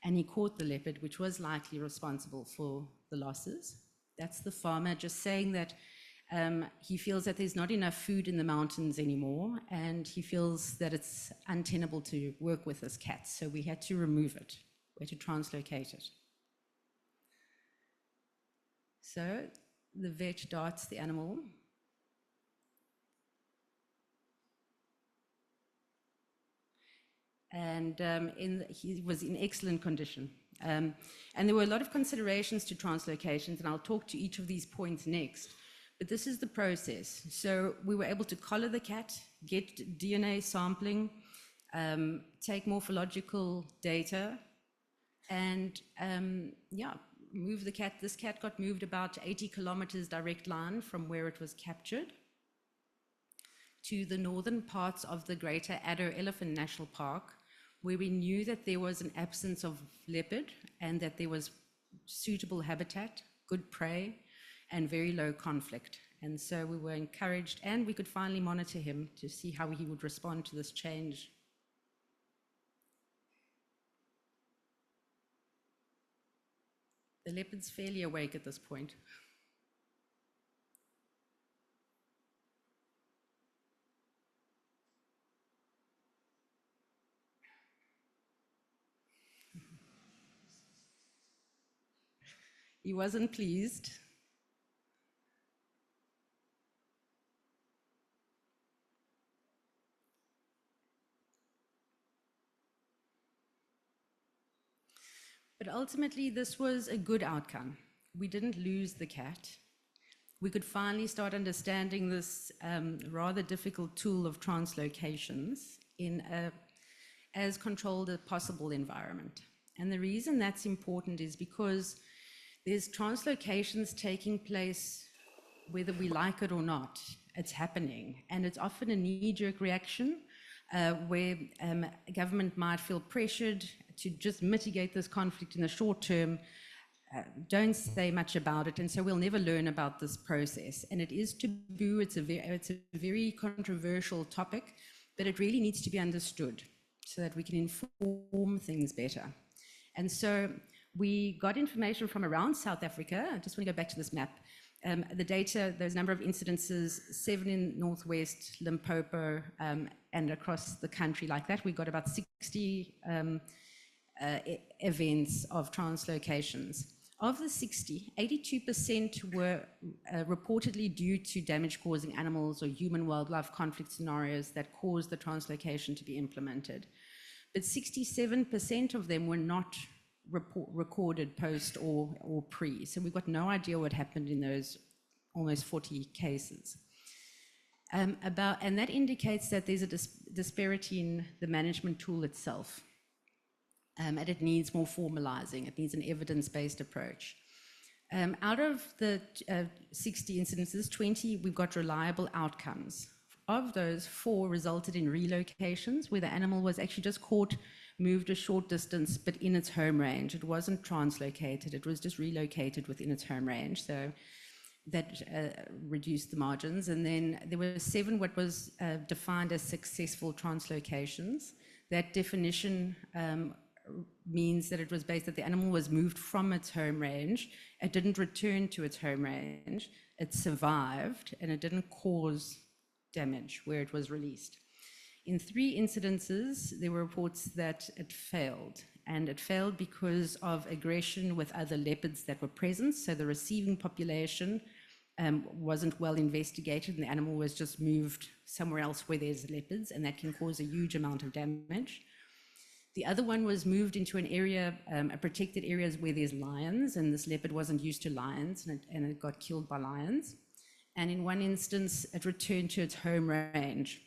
and he caught the leopard, which was likely responsible for the losses. That's the farmer just saying that he feels that there's not enough food in the mountains anymore, and he feels that it's untenable to work with this cat, so we had to remove it. We had to translocate it. So the vet darts the animal. And he was in excellent condition. And there were a lot of considerations to translocations, and I'll talk to each of these points next. But this is the process. So we were able to collar the cat, get DNA sampling, take morphological data, and move the cat. This cat got moved about 80 kilometers direct line from where it was captured to the northern parts of the Greater Addo Elephant National Park, where we knew that there was an absence of leopard and that there was suitable habitat, good prey, and very low conflict. And so we were encouraged, and we could finally monitor him to see how he would respond to this change. The leopard's fairly awake at this point. He wasn't pleased. But ultimately, this was a good outcome. We didn't lose the cat. We could finally start understanding this rather difficult tool of translocations in as controlled a possible environment. And the reason that's important is because there's translocations taking place whether we like it or not. It's happening, and it's often a knee-jerk reaction where government might feel pressured to just mitigate this conflict in the short term, don't say much about it, and so we'll never learn about this process. And it is taboo, it's a very controversial topic, but it really needs to be understood so that we can inform things better. And so we got information from around South Africa. I just want to go back to this map. The data, there's a number of incidences, 7 in Northwest, Limpopo, and across the country like that. We got about 60 events of translocations. Of the 60, 82% were reportedly due to damage-causing animals or human-wildlife conflict scenarios that caused the translocation to be implemented. But 67% of them were not recorded post or pre. So we've got no idea what happened in those almost 40 cases. And that indicates that there's a disparity in the management tool itself. And it needs more formalizing. It needs an evidence-based approach. Out of the 60 incidences, 20, we've got reliable outcomes. Of those, 4 resulted in relocations, where the animal was actually just caught, moved a short distance, but in its home range. It wasn't translocated, it was just relocated within its home range. So that reduced the margins. And then there were 7 what was defined as successful translocations. That definition means that it was based that the animal was moved from its home range, it didn't return to its home range, it survived, and it didn't cause damage where it was released. In 3 incidences, there were reports that it failed, and it failed because of aggression with other leopards that were present, so the receiving population wasn't well investigated, and the animal was just moved somewhere else where there's leopards, and that can cause a huge amount of damage. The other one was moved into an area, a protected areas where there's lions, and this leopard wasn't used to lions, and it got killed by lions. And in one instance, it returned to its home range.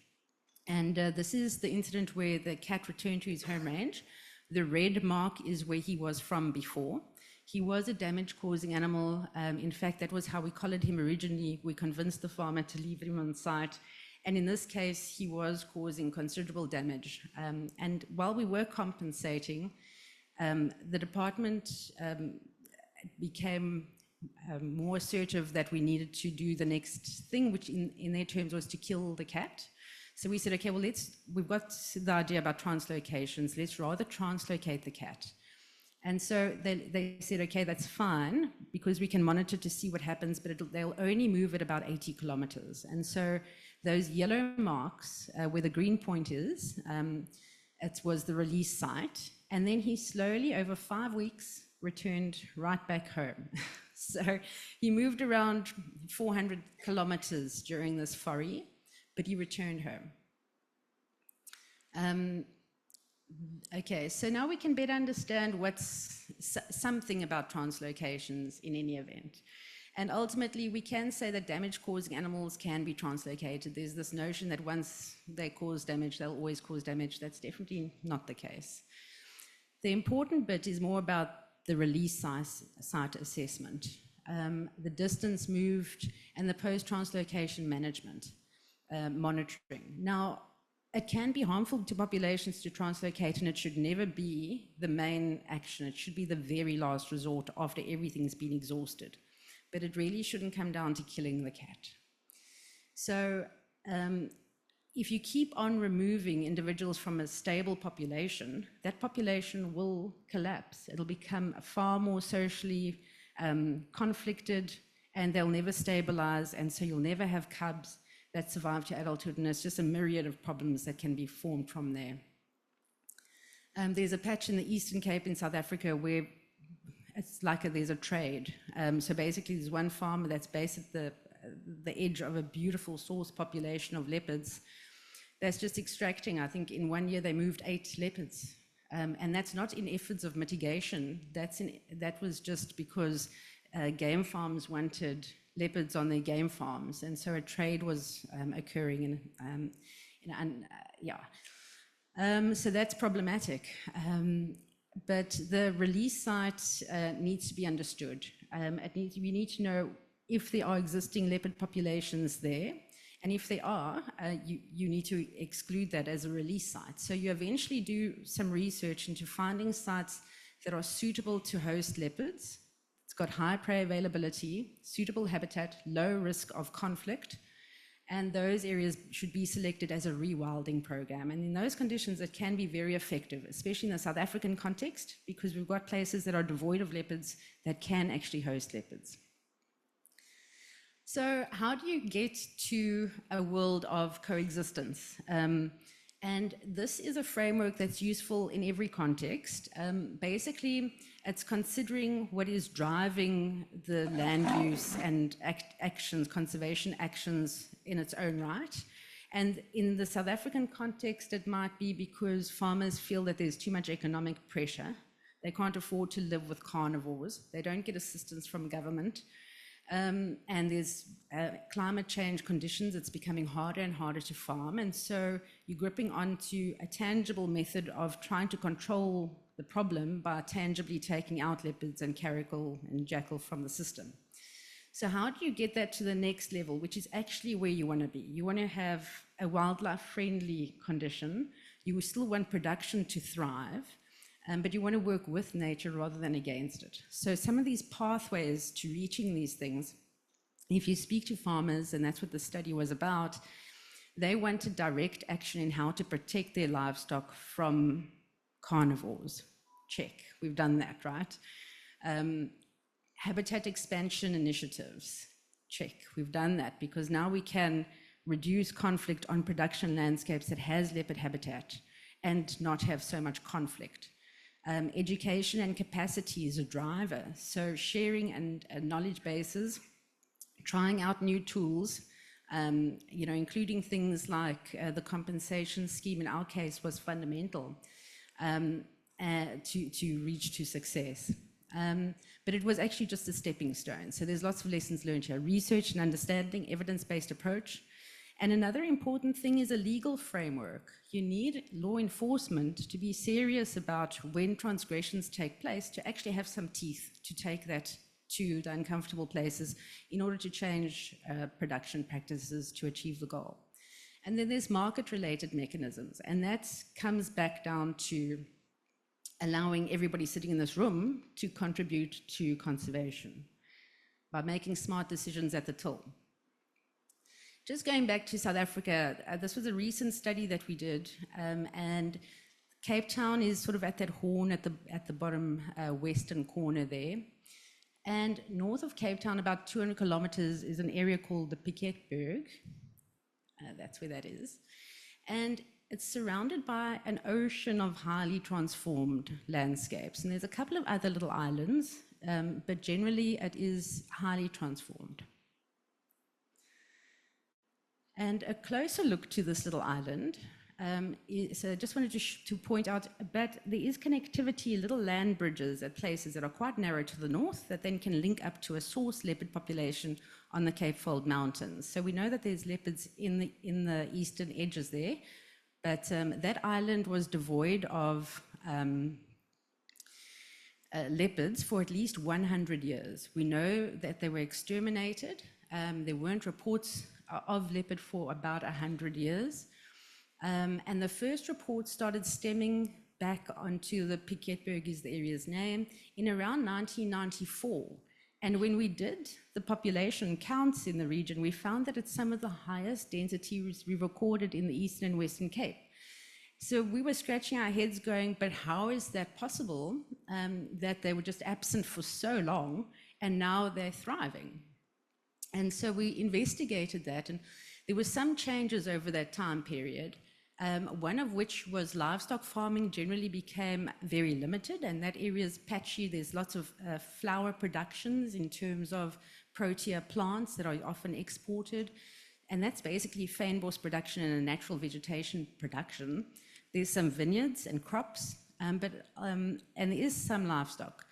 And this is the incident where the cat returned to his home range. The red mark is where he was from before. He was a damage-causing animal. In fact, that was how we collared him originally. We convinced the farmer to leave him on site. And in this case, he was causing considerable damage. And while we were compensating, the department became more assertive that we needed to do the next thing, which in their terms was to kill the cat. So we said, okay, well, we've got the idea about translocations. Let's rather translocate the cat. And so they said, okay, that's fine, because we can monitor to see what happens, but they'll only move at about 80 kilometers. And so those yellow marks, where the green point is, it was the release site. And then he slowly, over 5 weeks, returned right back home. So he moved around 400 kilometers during this foray, but he returned home. Okay, so now we can better understand what's something about translocations in any event. And ultimately, we can say that damage-causing animals can be translocated. There's this notion that once they cause damage, they'll always cause damage. That's definitely not the case. The important bit is more about the release site assessment, the distance moved, and the post-translocation management, monitoring. Now, it can be harmful to populations to translocate, and it should never be the main action. It should be the very last resort after everything's been exhausted. But it really shouldn't come down to killing the cat. So if you keep on removing individuals from a stable population, that population will collapse. It'll become far more socially conflicted, and they'll never stabilize, and so you'll never have cubs that survive to adulthood, and it's just a myriad of problems that can be formed from there. There's a patch in the Eastern Cape in South Africa where it's like there's a trade. So basically there's one farmer that's based at the edge of a beautiful source population of leopards that's just extracting. I think in 1 year they moved 8 leopards. And that's not in efforts of mitigation. That was just because game farms wanted leopards on their game farms, and so a trade was occurring. So that's problematic. But the release site needs to be understood. We need to know if there are existing leopard populations there, and if they are, you need to exclude that as a release site. So you eventually do some research into finding sites that are suitable to host leopards. It's got high prey availability, suitable habitat, low risk of conflict, and those areas should be selected as a rewilding program. And in those conditions, it can be very effective, especially in the South African context, because we've got places that are devoid of leopards that can actually host leopards. So how do you get to a world of coexistence? And this is a framework that's useful in every context. Basically, it's considering what is driving the land use and actions, conservation actions in its own right. And in the South African context, it might be because farmers feel that there's too much economic pressure. They can't afford to live with carnivores. They don't get assistance from government. And there's climate change conditions. It's becoming harder and harder to farm. And so you're gripping onto a tangible method of trying to control the problem by tangibly taking out leopards and caracal and jackal from the system. So how do you get that to the next level, which is actually where you want to be? You want to have a wildlife-friendly condition. You still want production to thrive. But you want to work with nature rather than against it. So some of these pathways to reaching these things, if you speak to farmers, and that's what the study was about, they wanted direct action in how to protect their livestock from carnivores. Check, we've done that, right? Habitat expansion initiatives. Check, we've done that, because now we can reduce conflict on production landscapes that has leopard habitat and not have so much conflict. Education and capacity is a driver. So sharing and knowledge bases, trying out new tools, including things like the compensation scheme in our case was fundamental to reach to success. But it was actually just a stepping stone. So there's lots of lessons learned here: research and understanding, evidence-based approach. And another important thing is a legal framework. You need law enforcement to be serious about when transgressions take place, to actually have some teeth to take that to the uncomfortable places in order to change production practices to achieve the goal. And then there's market-related mechanisms, and that comes back down to allowing everybody sitting in this room to contribute to conservation by making smart decisions at the till. Just going back to South Africa, this was a recent study that we did, and Cape Town is sort of at that horn at the bottom western corner there. And north of Cape Town, about 200 kilometers, is an area called the Piketberg. That's where that is. And it's surrounded by an ocean of highly transformed landscapes. And there's a couple of other little islands, but generally it is highly transformed. And a closer look to this little island, so I just wanted to point out that there is connectivity, little land bridges at places that are quite narrow to the north that then can link up to a source leopard population on the Cape Fold Mountains. So we know that there's leopards in the eastern edges there, but that island was devoid of leopards for at least 100 years. We know that they were exterminated. There weren't reports of leopard for about 100 years. And the first report started stemming back onto the Piketberg, is the area's name, in around 1994. And when we did the population counts in the region, we found that it's some of the highest densities we recorded in the Eastern and Western Cape. So we were scratching our heads going, but how is that possible, that they were just absent for so long and now they're thriving? And so we investigated that, and there were some changes over that time period, one of which was livestock farming generally became very limited, and that area is patchy. There's lots of flower productions in terms of protea plants that are often exported, and that's basically fynbos production and a natural vegetation production. There's some vineyards and crops, and there is some livestock.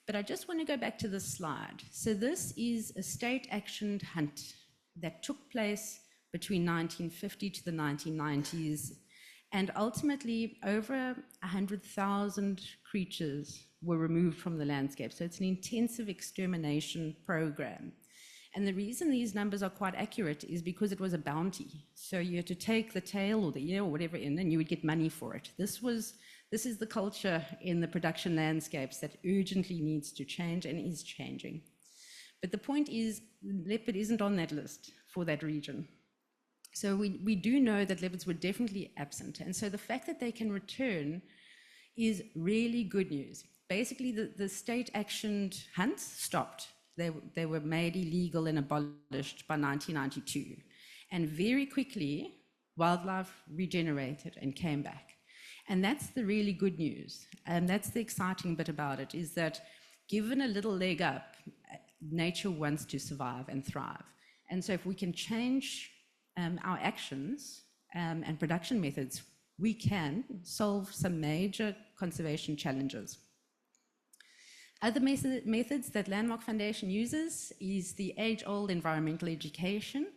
But I just want to go back to this slide. So this is a state-actioned hunt that took place between 1950 to the 1990s, and ultimately over 100,000 creatures were removed from the landscape. So it's an intensive extermination program. And the reason these numbers are quite accurate is because it was a bounty. So you had to take the tail or the ear or whatever in, and you would get money for it. This is the culture in the production landscapes that urgently needs to change and is changing. But the point is, leopard isn't on that list for that region. So we do know that leopards were definitely absent. And so the fact that they can return is really good news. Basically, the state-actioned hunts stopped. They were made illegal and abolished by 1992. And very quickly, wildlife regenerated and came back. And that's the really good news. And that's the exciting bit about it, is that given a little leg up, nature wants to survive and thrive. And so if we can change our actions and production methods, we can solve some major conservation challenges. Other methods that Landmark Foundation uses is the age-old environmental education,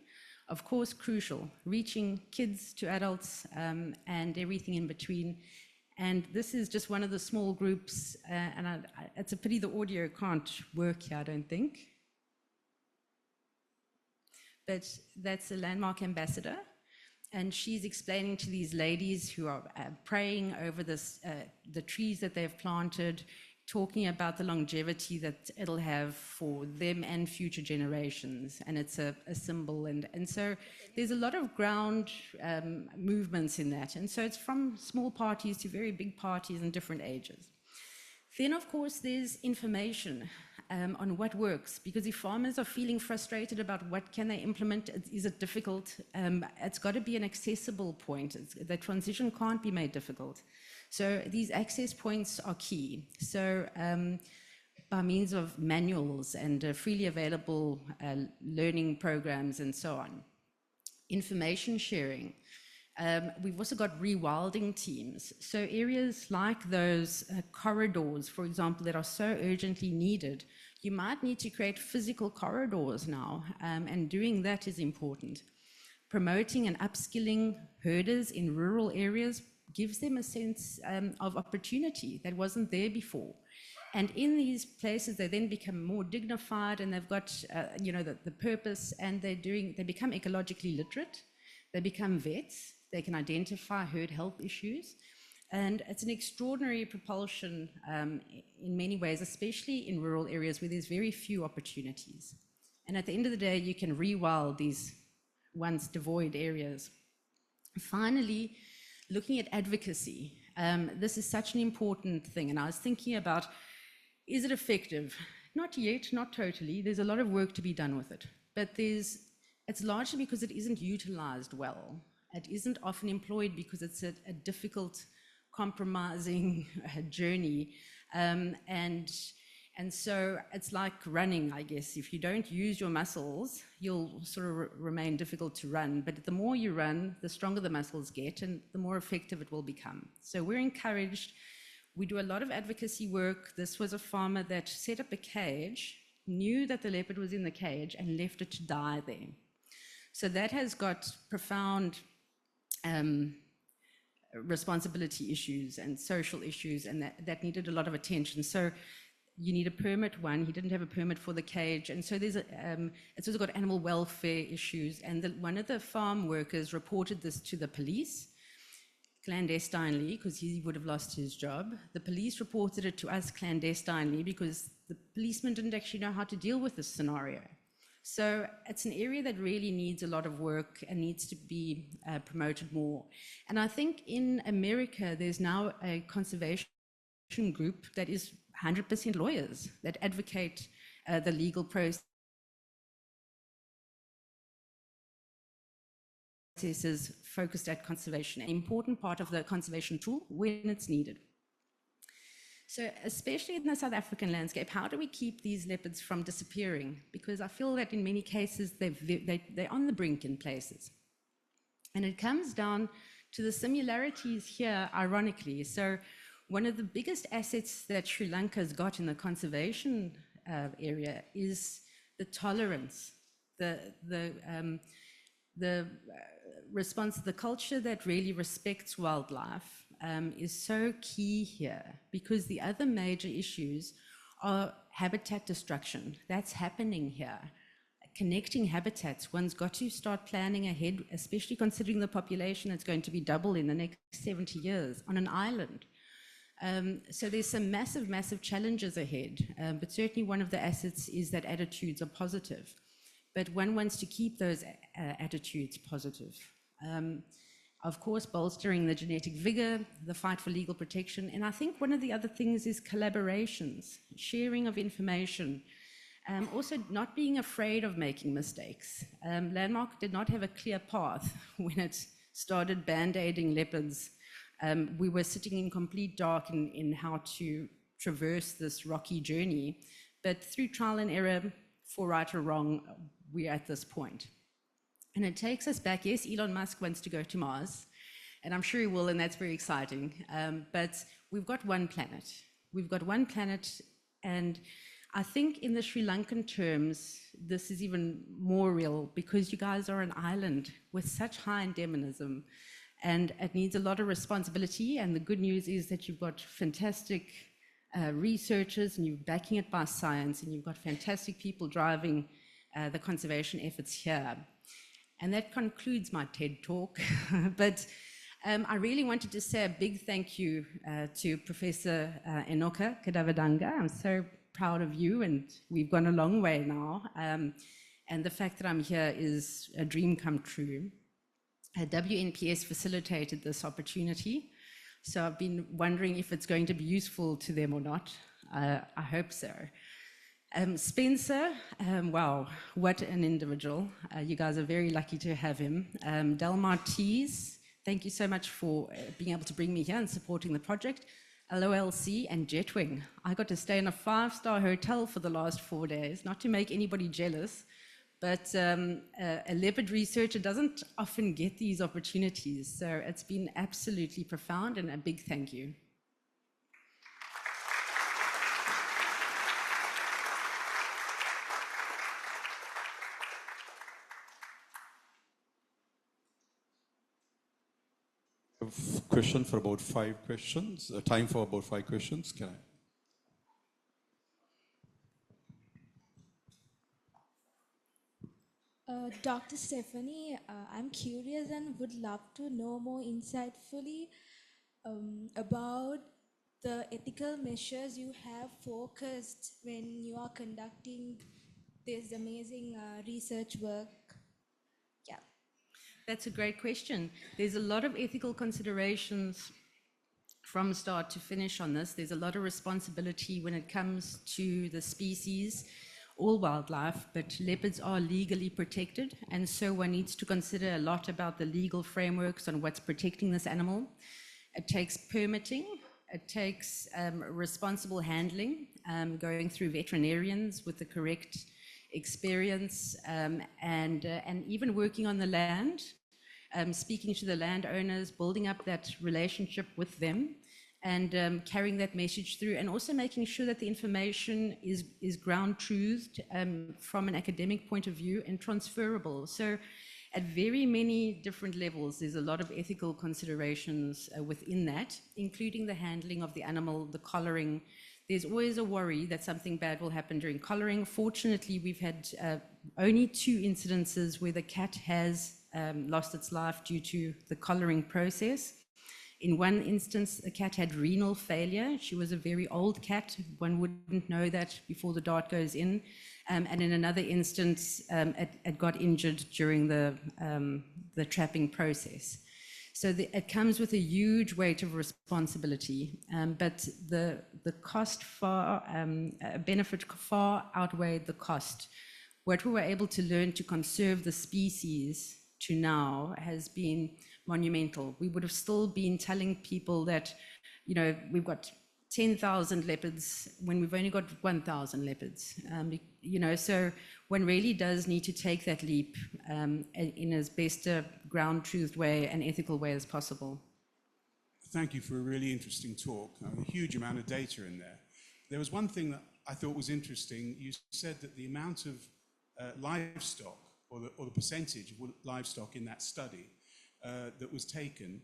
of course crucial, reaching kids to adults and everything in between. And this is just one of the small groups, and it's a pity the audio can't work here, I don't think. But that's a Landmark ambassador, and she's explaining to these ladies who are praying over the trees that they've planted, talking about the longevity that it'll have for them and future generations, and it's a symbol, and so there's a lot of ground movements in that, and so it's from small parties to very big parties in different ages. Then of course there's information on what works, because if farmers are feeling frustrated about what can they implement, is it difficult, it's got to be an accessible point. The transition can't be made difficult. So these access points are key. So by means of manuals and freely available learning programs and so on. Information sharing. We've also got rewilding teams. So areas like those corridors, for example, that are so urgently needed, you might need to create physical corridors now, and doing that is important. Promoting and upskilling herders in rural areas gives them a sense of opportunity that wasn't there before. And in these places, they then become more dignified, and they've got, the purpose, and they become ecologically literate. They become vets. They can identify herd health issues. And it's an extraordinary propulsion in many ways, especially in rural areas where there's very few opportunities. And at the end of the day, you can rewild these once devoid areas. Finally, looking at advocacy. This is such an important thing. And I was thinking about, is it effective? Not yet, not totally. There's a lot of work to be done with it. But it's largely because it isn't utilized well. It isn't often employed because it's a difficult, compromising journey. And so it's like running, I guess. If you don't use your muscles, you'll sort of remain difficult to run. But the more you run, the stronger the muscles get and the more effective it will become. So we're encouraged. We do a lot of advocacy work. This was a farmer that set up a cage, knew that the leopard was in the cage, and left it to die there. So that has got profound responsibility issues and social issues, and that needed a lot of attention. So you need a permit. He didn't have a permit for the cage, and so it's also got animal welfare issues. And one of the farm workers reported this to the police clandestinely because he would have lost his job. The police reported it to us clandestinely because the policemen didn't actually know how to deal with this scenario. So it's an area that really needs a lot of work and needs to be promoted more. And I think in America, there's now a conservation group that is 100% lawyers that advocate the legal processes focused at conservation, an important part of the conservation tool when it's needed. So especially in the South African landscape, how do we keep these leopards from disappearing? Because I feel that in many cases, they're on the brink in places. And it comes down to the similarities here, ironically. So one of the biggest assets that Sri Lanka has got in the conservation area is the tolerance, the response, the culture that really respects wildlife. Is so key here, because the other major issues are habitat destruction. That's happening here. Connecting habitats, one's got to start planning ahead, especially considering the population that's going to be double in the next 70 years on an island. So there's some massive, massive challenges ahead, but certainly one of the assets is that attitudes are positive. But one wants to keep those attitudes positive. Of course, bolstering the genetic vigor, the fight for legal protection. And I think one of the other things is collaborations, sharing of information, also not being afraid of making mistakes. Landmark did not have a clear path when it started band-aiding leopards. We were sitting in complete dark in how to traverse this rocky journey. But through trial and error, for right or wrong, we're at this point. And it takes us back. Yes, Elon Musk wants to go to Mars, and I'm sure he will, and that's very exciting. But we've got one planet. We've got one planet, and I think in the Sri Lankan terms, this is even more real because you guys are an island with such high endemism, and it needs a lot of responsibility. And the good news is that you've got fantastic researchers, and you're backing it by science, and you've got fantastic people driving the conservation efforts here. And that concludes my TED talk. But I really wanted to say a big thank you to Professor Enoka Kadavadanga. I'm so proud of you, and we've gone a long way now. And the fact that I'm here is a dream come true. WNPS facilitated this opportunity. So I've been wondering if it's going to be useful to them or not. I hope so. Spencer, wow, what an individual. You guys are very lucky to have him. Delmar Tees, thank you so much for being able to bring me here and supporting the project. LOLC, and Jetwing. I got to stay in a 5-star hotel for the last 4 days, not to make anybody jealous, but a leopard researcher doesn't often get these opportunities. So it's been absolutely profound, and a big thank you. Question for about 5 questions, time for about 5 questions. Can I? Dr. Stephanie, I'm curious and would love to know more insightfully about the ethical measures you have focused when you are conducting this amazing research work. Yeah. That's a great question. There's a lot of ethical considerations from start to finish on this. There's a lot of responsibility when it comes to the species, all wildlife, but leopards are legally protected, and so one needs to consider a lot about the legal frameworks on what's protecting this animal. It takes permitting, it takes responsible handling, going through veterinarians with the correct experience, and even working on the land, speaking to the landowners, building up that relationship with them, and carrying that message through, and also making sure that the information is ground truthed from an academic point of view and transferable. So at very many different levels, there's a lot of ethical considerations within that, including the handling of the animal, the collaring. There's always a worry that something bad will happen during collaring. Fortunately, we've had only 2 incidences where the cat has lost its life due to the collaring process. In one instance, the cat had renal failure. She was a very old cat. One wouldn't know that before the dart goes in. And in another instance, it got injured during the trapping process. So it comes with a huge weight of responsibility, but the cost benefit far outweighed the cost. What we were able to learn to conserve the species to now has been monumental. We would have still been telling people that, you know, we've got 10,000 leopards when we've only got 1,000 leopards. You know, so one really does need to take that leap in as best a ground truthed way and ethical way as possible. Thank you for a really interesting talk. A huge amount of data in there. There was one thing that I thought was interesting. You said that the amount of livestock, or the percentage of livestock in that study that was taken,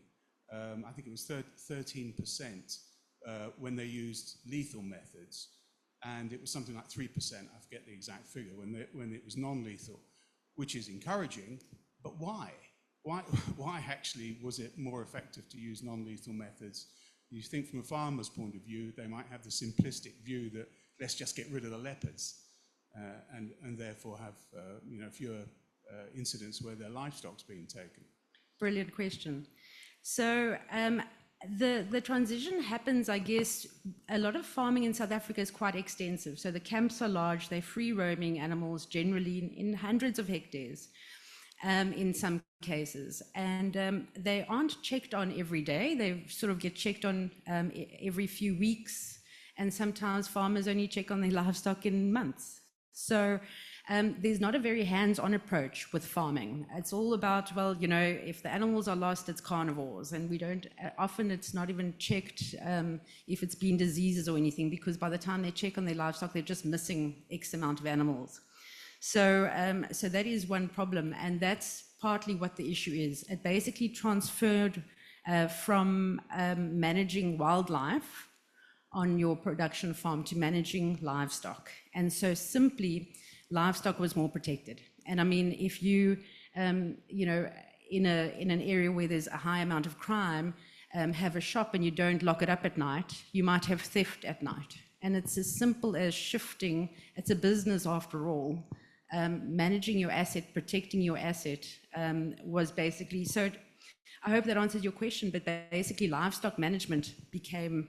I think it was 13%, when they used lethal methods, and it was something like 3%, I forget the exact figure, when it was non-lethal, which is encouraging, but why? Why actually was it more effective to use non-lethal methods? You think from a farmer's point of view, they might have the simplistic view that let's just get rid of the leopards, and therefore have fewer incidents where their livestock's being taken. Brilliant question. So the transition happens, I guess, a lot of farming in South Africa is quite extensive. So the camps are large, they're free roaming animals, generally in hundreds of hectares in some cases. And they aren't checked on every day. They sort of get checked on every few weeks. And sometimes farmers only check on their livestock in months. So there's not a very hands-on approach with farming. It's all about, well, you know, if the animals are lost, it's carnivores, and we don't, often it's not even checked if it's been diseases or anything, because by the time they check on their livestock, they're just missing X amount of animals. So, so that is one problem, and that's partly what the issue is. It basically transferred from managing wildlife on your production farm to managing livestock. And so simply, livestock was more protected. And I mean, if you, you know, in an area where there's a high amount of crime, have a shop and you don't lock it up at night, you might have theft at night. And it's as simple as shifting. It's a business after all. Managing your asset, protecting your asset was basically, so I hope that answers your question, but basically livestock management became,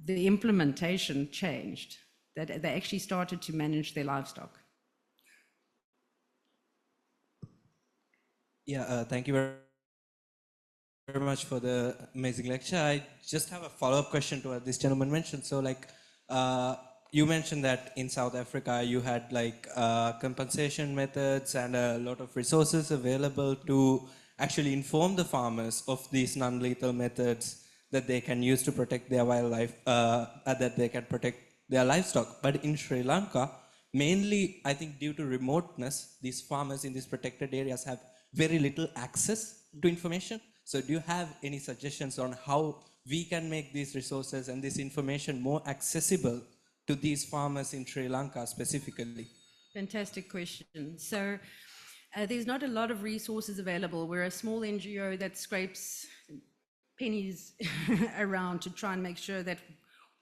the implementation changed, that they actually started to manage their livestock. Yeah, thank you very very much for the amazing lecture. I just have a follow-up question to what this gentleman mentioned. So like, you mentioned that in South Africa, you had like compensation methods and a lot of resources available to actually inform the farmers of these non-lethal methods that they can use to protect their wildlife, that they can protect their livestock. But in Sri Lanka, mainly, I think due to remoteness, these farmers in these protected areas have very little access to information. So do you have any suggestions on how we can make these resources and this information more accessible to these farmers in Sri Lanka specifically? Fantastic question. So there's not a lot of resources available. We're a small NGO that scrapes pennies around to try and make sure that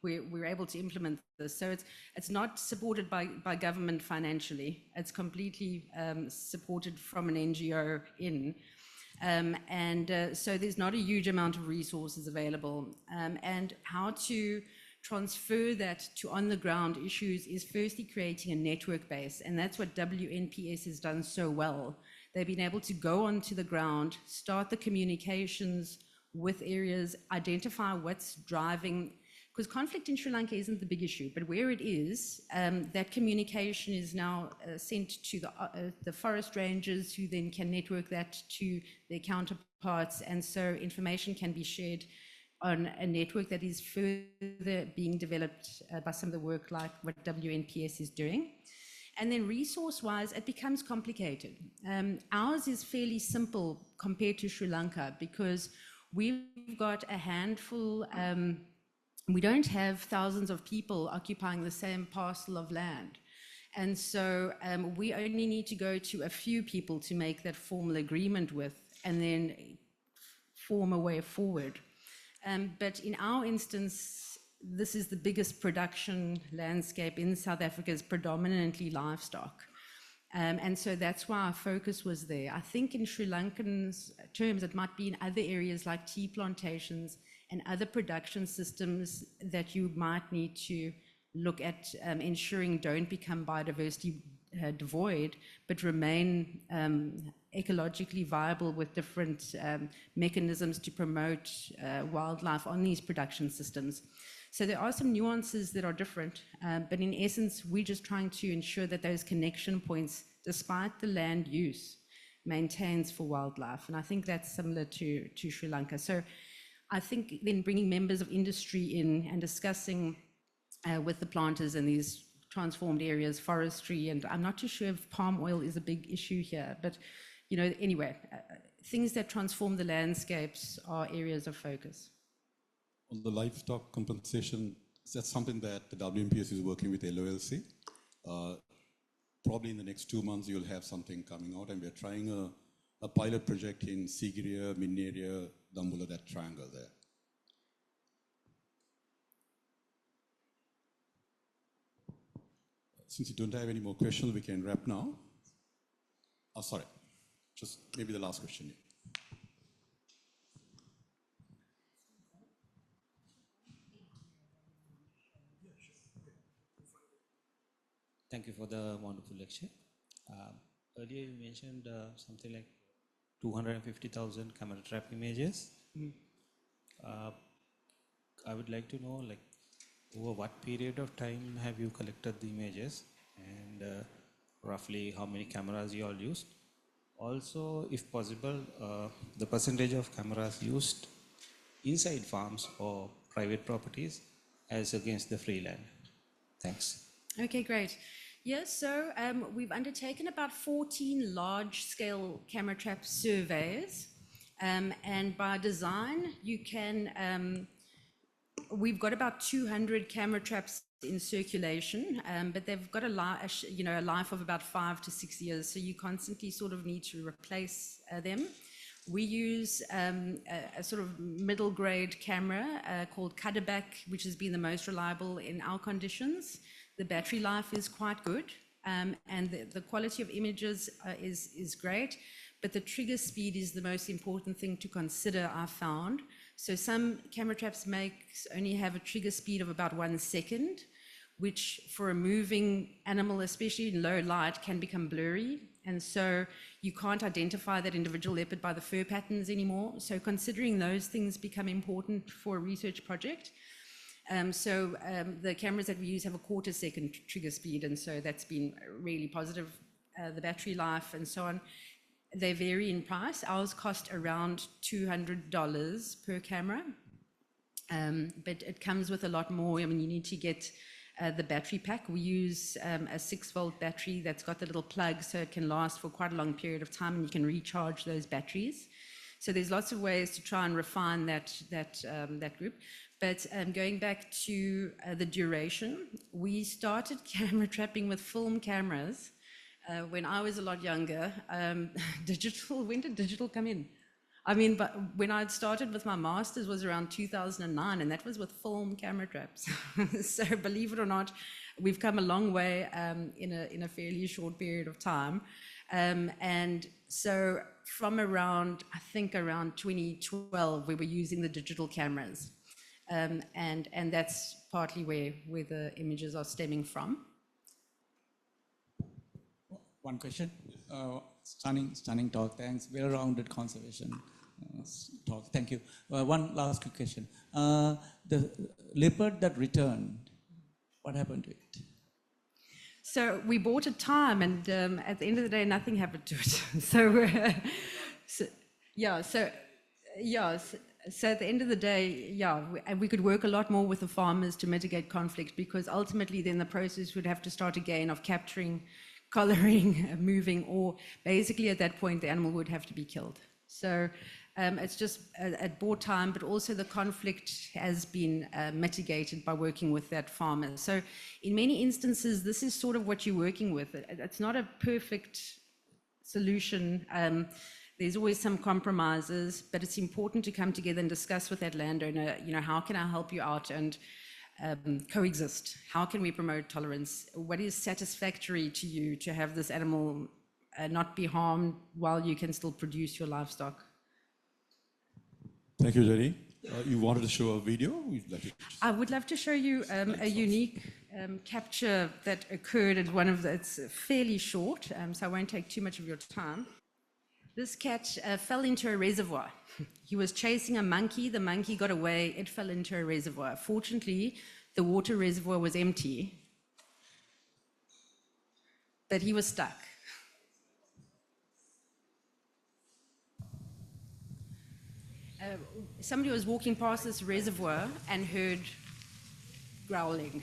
we're able to implement this. So it's not supported by government financially. It's completely supported from an NGO in. So there's not a huge amount of resources available. And how to transfer that to on the ground issues is firstly creating a network base. And that's what WNPS has done so well. They've been able to go onto the ground, start the communications with areas, identify what's driving, because conflict in Sri Lanka isn't the big issue, but where it is, that communication is now sent to the forest rangers, who then can network that to their counterparts, and so information can be shared on a network that is further being developed by some of the work like what WNPS is doing. And then resource-wise, it becomes complicated. Ours is fairly simple compared to Sri Lanka because we've got a handful. We don't have thousands of people occupying the same parcel of land. And so we only need to go to a few people to make that formal agreement with, and then form a way forward. But in our instance, this is the biggest production landscape in South Africa, is predominantly livestock. And so that's why our focus was there. I think in Sri Lankan's terms, it might be in other areas like tea plantations and other production systems that you might need to look at ensuring don't become biodiversity devoid, but remain ecologically viable with different mechanisms to promote wildlife on these production systems. So there are some nuances that are different, but in essence, we're just trying to ensure that those connection points, despite the land use, maintains for wildlife. And I think that's similar to Sri Lanka. So I think then bringing members of industry in and discussing with the planters in these transformed areas, forestry, and I'm not too sure if palm oil is a big issue here, but you know, anyway, things that transform the landscapes are areas of focus. On the livestock compensation, that's something that the WNPS is working with LOLC. Probably in the next 2 months, you'll have something coming out, and we're trying a pilot project in Sigiriya, Minneria, Dambula, that triangle there. Since you don't have any more questions, we can wrap now. Oh, sorry, just maybe the last question. Thank you for the wonderful lecture. Earlier you mentioned something like 250,000 camera trap images. I would like to know, like, over what period of time have you collected the images, and roughly how many cameras you all used? Also, if possible, the percentage of cameras used inside farms or private properties as against the free land. Thanks. Okay, great. Yes, so we've undertaken about 14 large-scale camera trap surveys, and by design, you can. We've got about 200 camera traps in circulation, but they've got a life of about 5 to 6 years, so you constantly sort of need to replace them. We use a sort of middle grade camera called Piketberg, which has been the most reliable in our conditions. The battery life is quite good, and the quality of images is great, but the trigger speed is the most important thing to consider, I found. So some camera traps only have a trigger speed of about 1 second, which for a moving animal, especially in low light, can become blurry. And so you can't identify that individual leopard by the fur patterns anymore. So considering those things become important for a research project. The cameras that we use have a quarter-second trigger speed, and so that's been really positive. The battery life and so on, they vary in price. Ours cost around $200 per camera, but it comes with a lot more. I mean, you need to get the battery pack. We use a 6-volt battery that's got the little plug, so it can last for quite a long period of time, and you can recharge those batteries. So there's lots of ways to try and refine that group. But going back to the duration, we started camera trapping with film cameras when I was a lot younger. When did digital come in? I mean, but when I started with my master's was around 2009, and that was with film camera traps. So believe it or not, we've come a long way in a fairly short period of time. And so from around 2012, we were using the digital cameras. And that's partly where the images are stemming from. One question. Stunning talk. Thanks. Well-rounded conservation talk. Thank you. One last quick question. The leopard that returned, what happened to it? So we bought a time, and at the end of the day, nothing happened to it. So at the end of the day, we could work a lot more with the farmers to mitigate conflict, because ultimately then the process would have to start again of capturing, collaring, moving, or basically at that point the animal would have to be killed. So it's just at bought time, but also the conflict has been mitigated by working with that farmer. So in many instances, this is sort of what you're working with. It's not a perfect solution. There's always some compromises, but it's important to come together and discuss with that landowner, how can I help you out and coexist? How can we promote tolerance? What is satisfactory to you to have this animal not be harmed while you can still produce your livestock? Thank you, Jenny. You wanted to show a video? I would love to show you a unique capture that occurred at it's fairly short, so I won't take too much of your time. This cat fell into a reservoir. He was chasing a monkey. The monkey got away. It fell into a reservoir. Fortunately, the water reservoir was empty, but he was stuck. Somebody was walking past this reservoir and heard growling.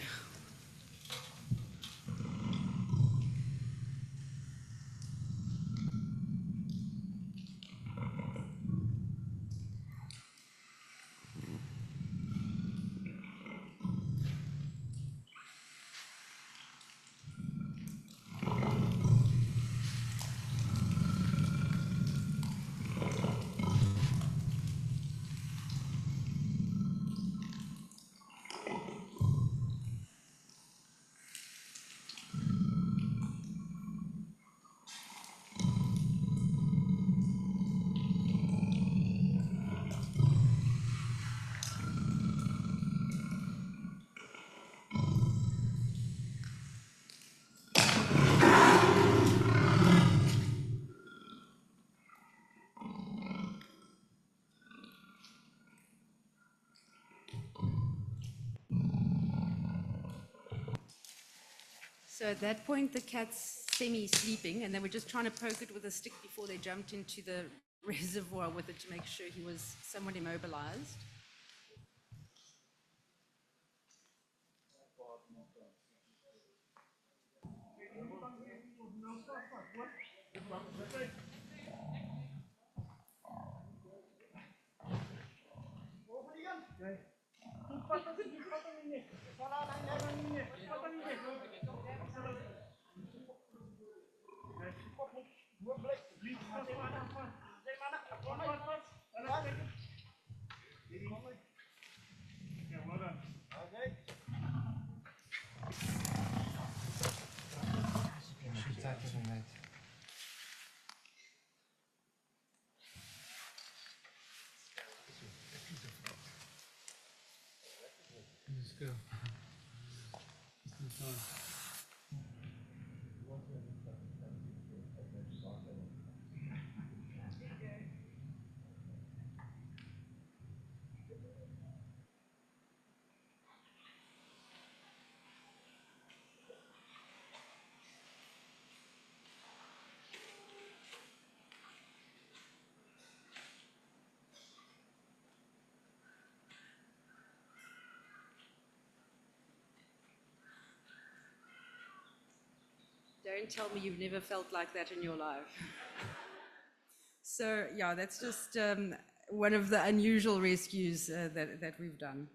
So at that point, the cat's semi-sleeping, and they were just trying to poke it with a stick before they jumped into the reservoir with it to make sure he was somewhat immobilized. Don't tell me you've never felt like that in your life. So yeah, that's just one of the unusual rescues that we've done.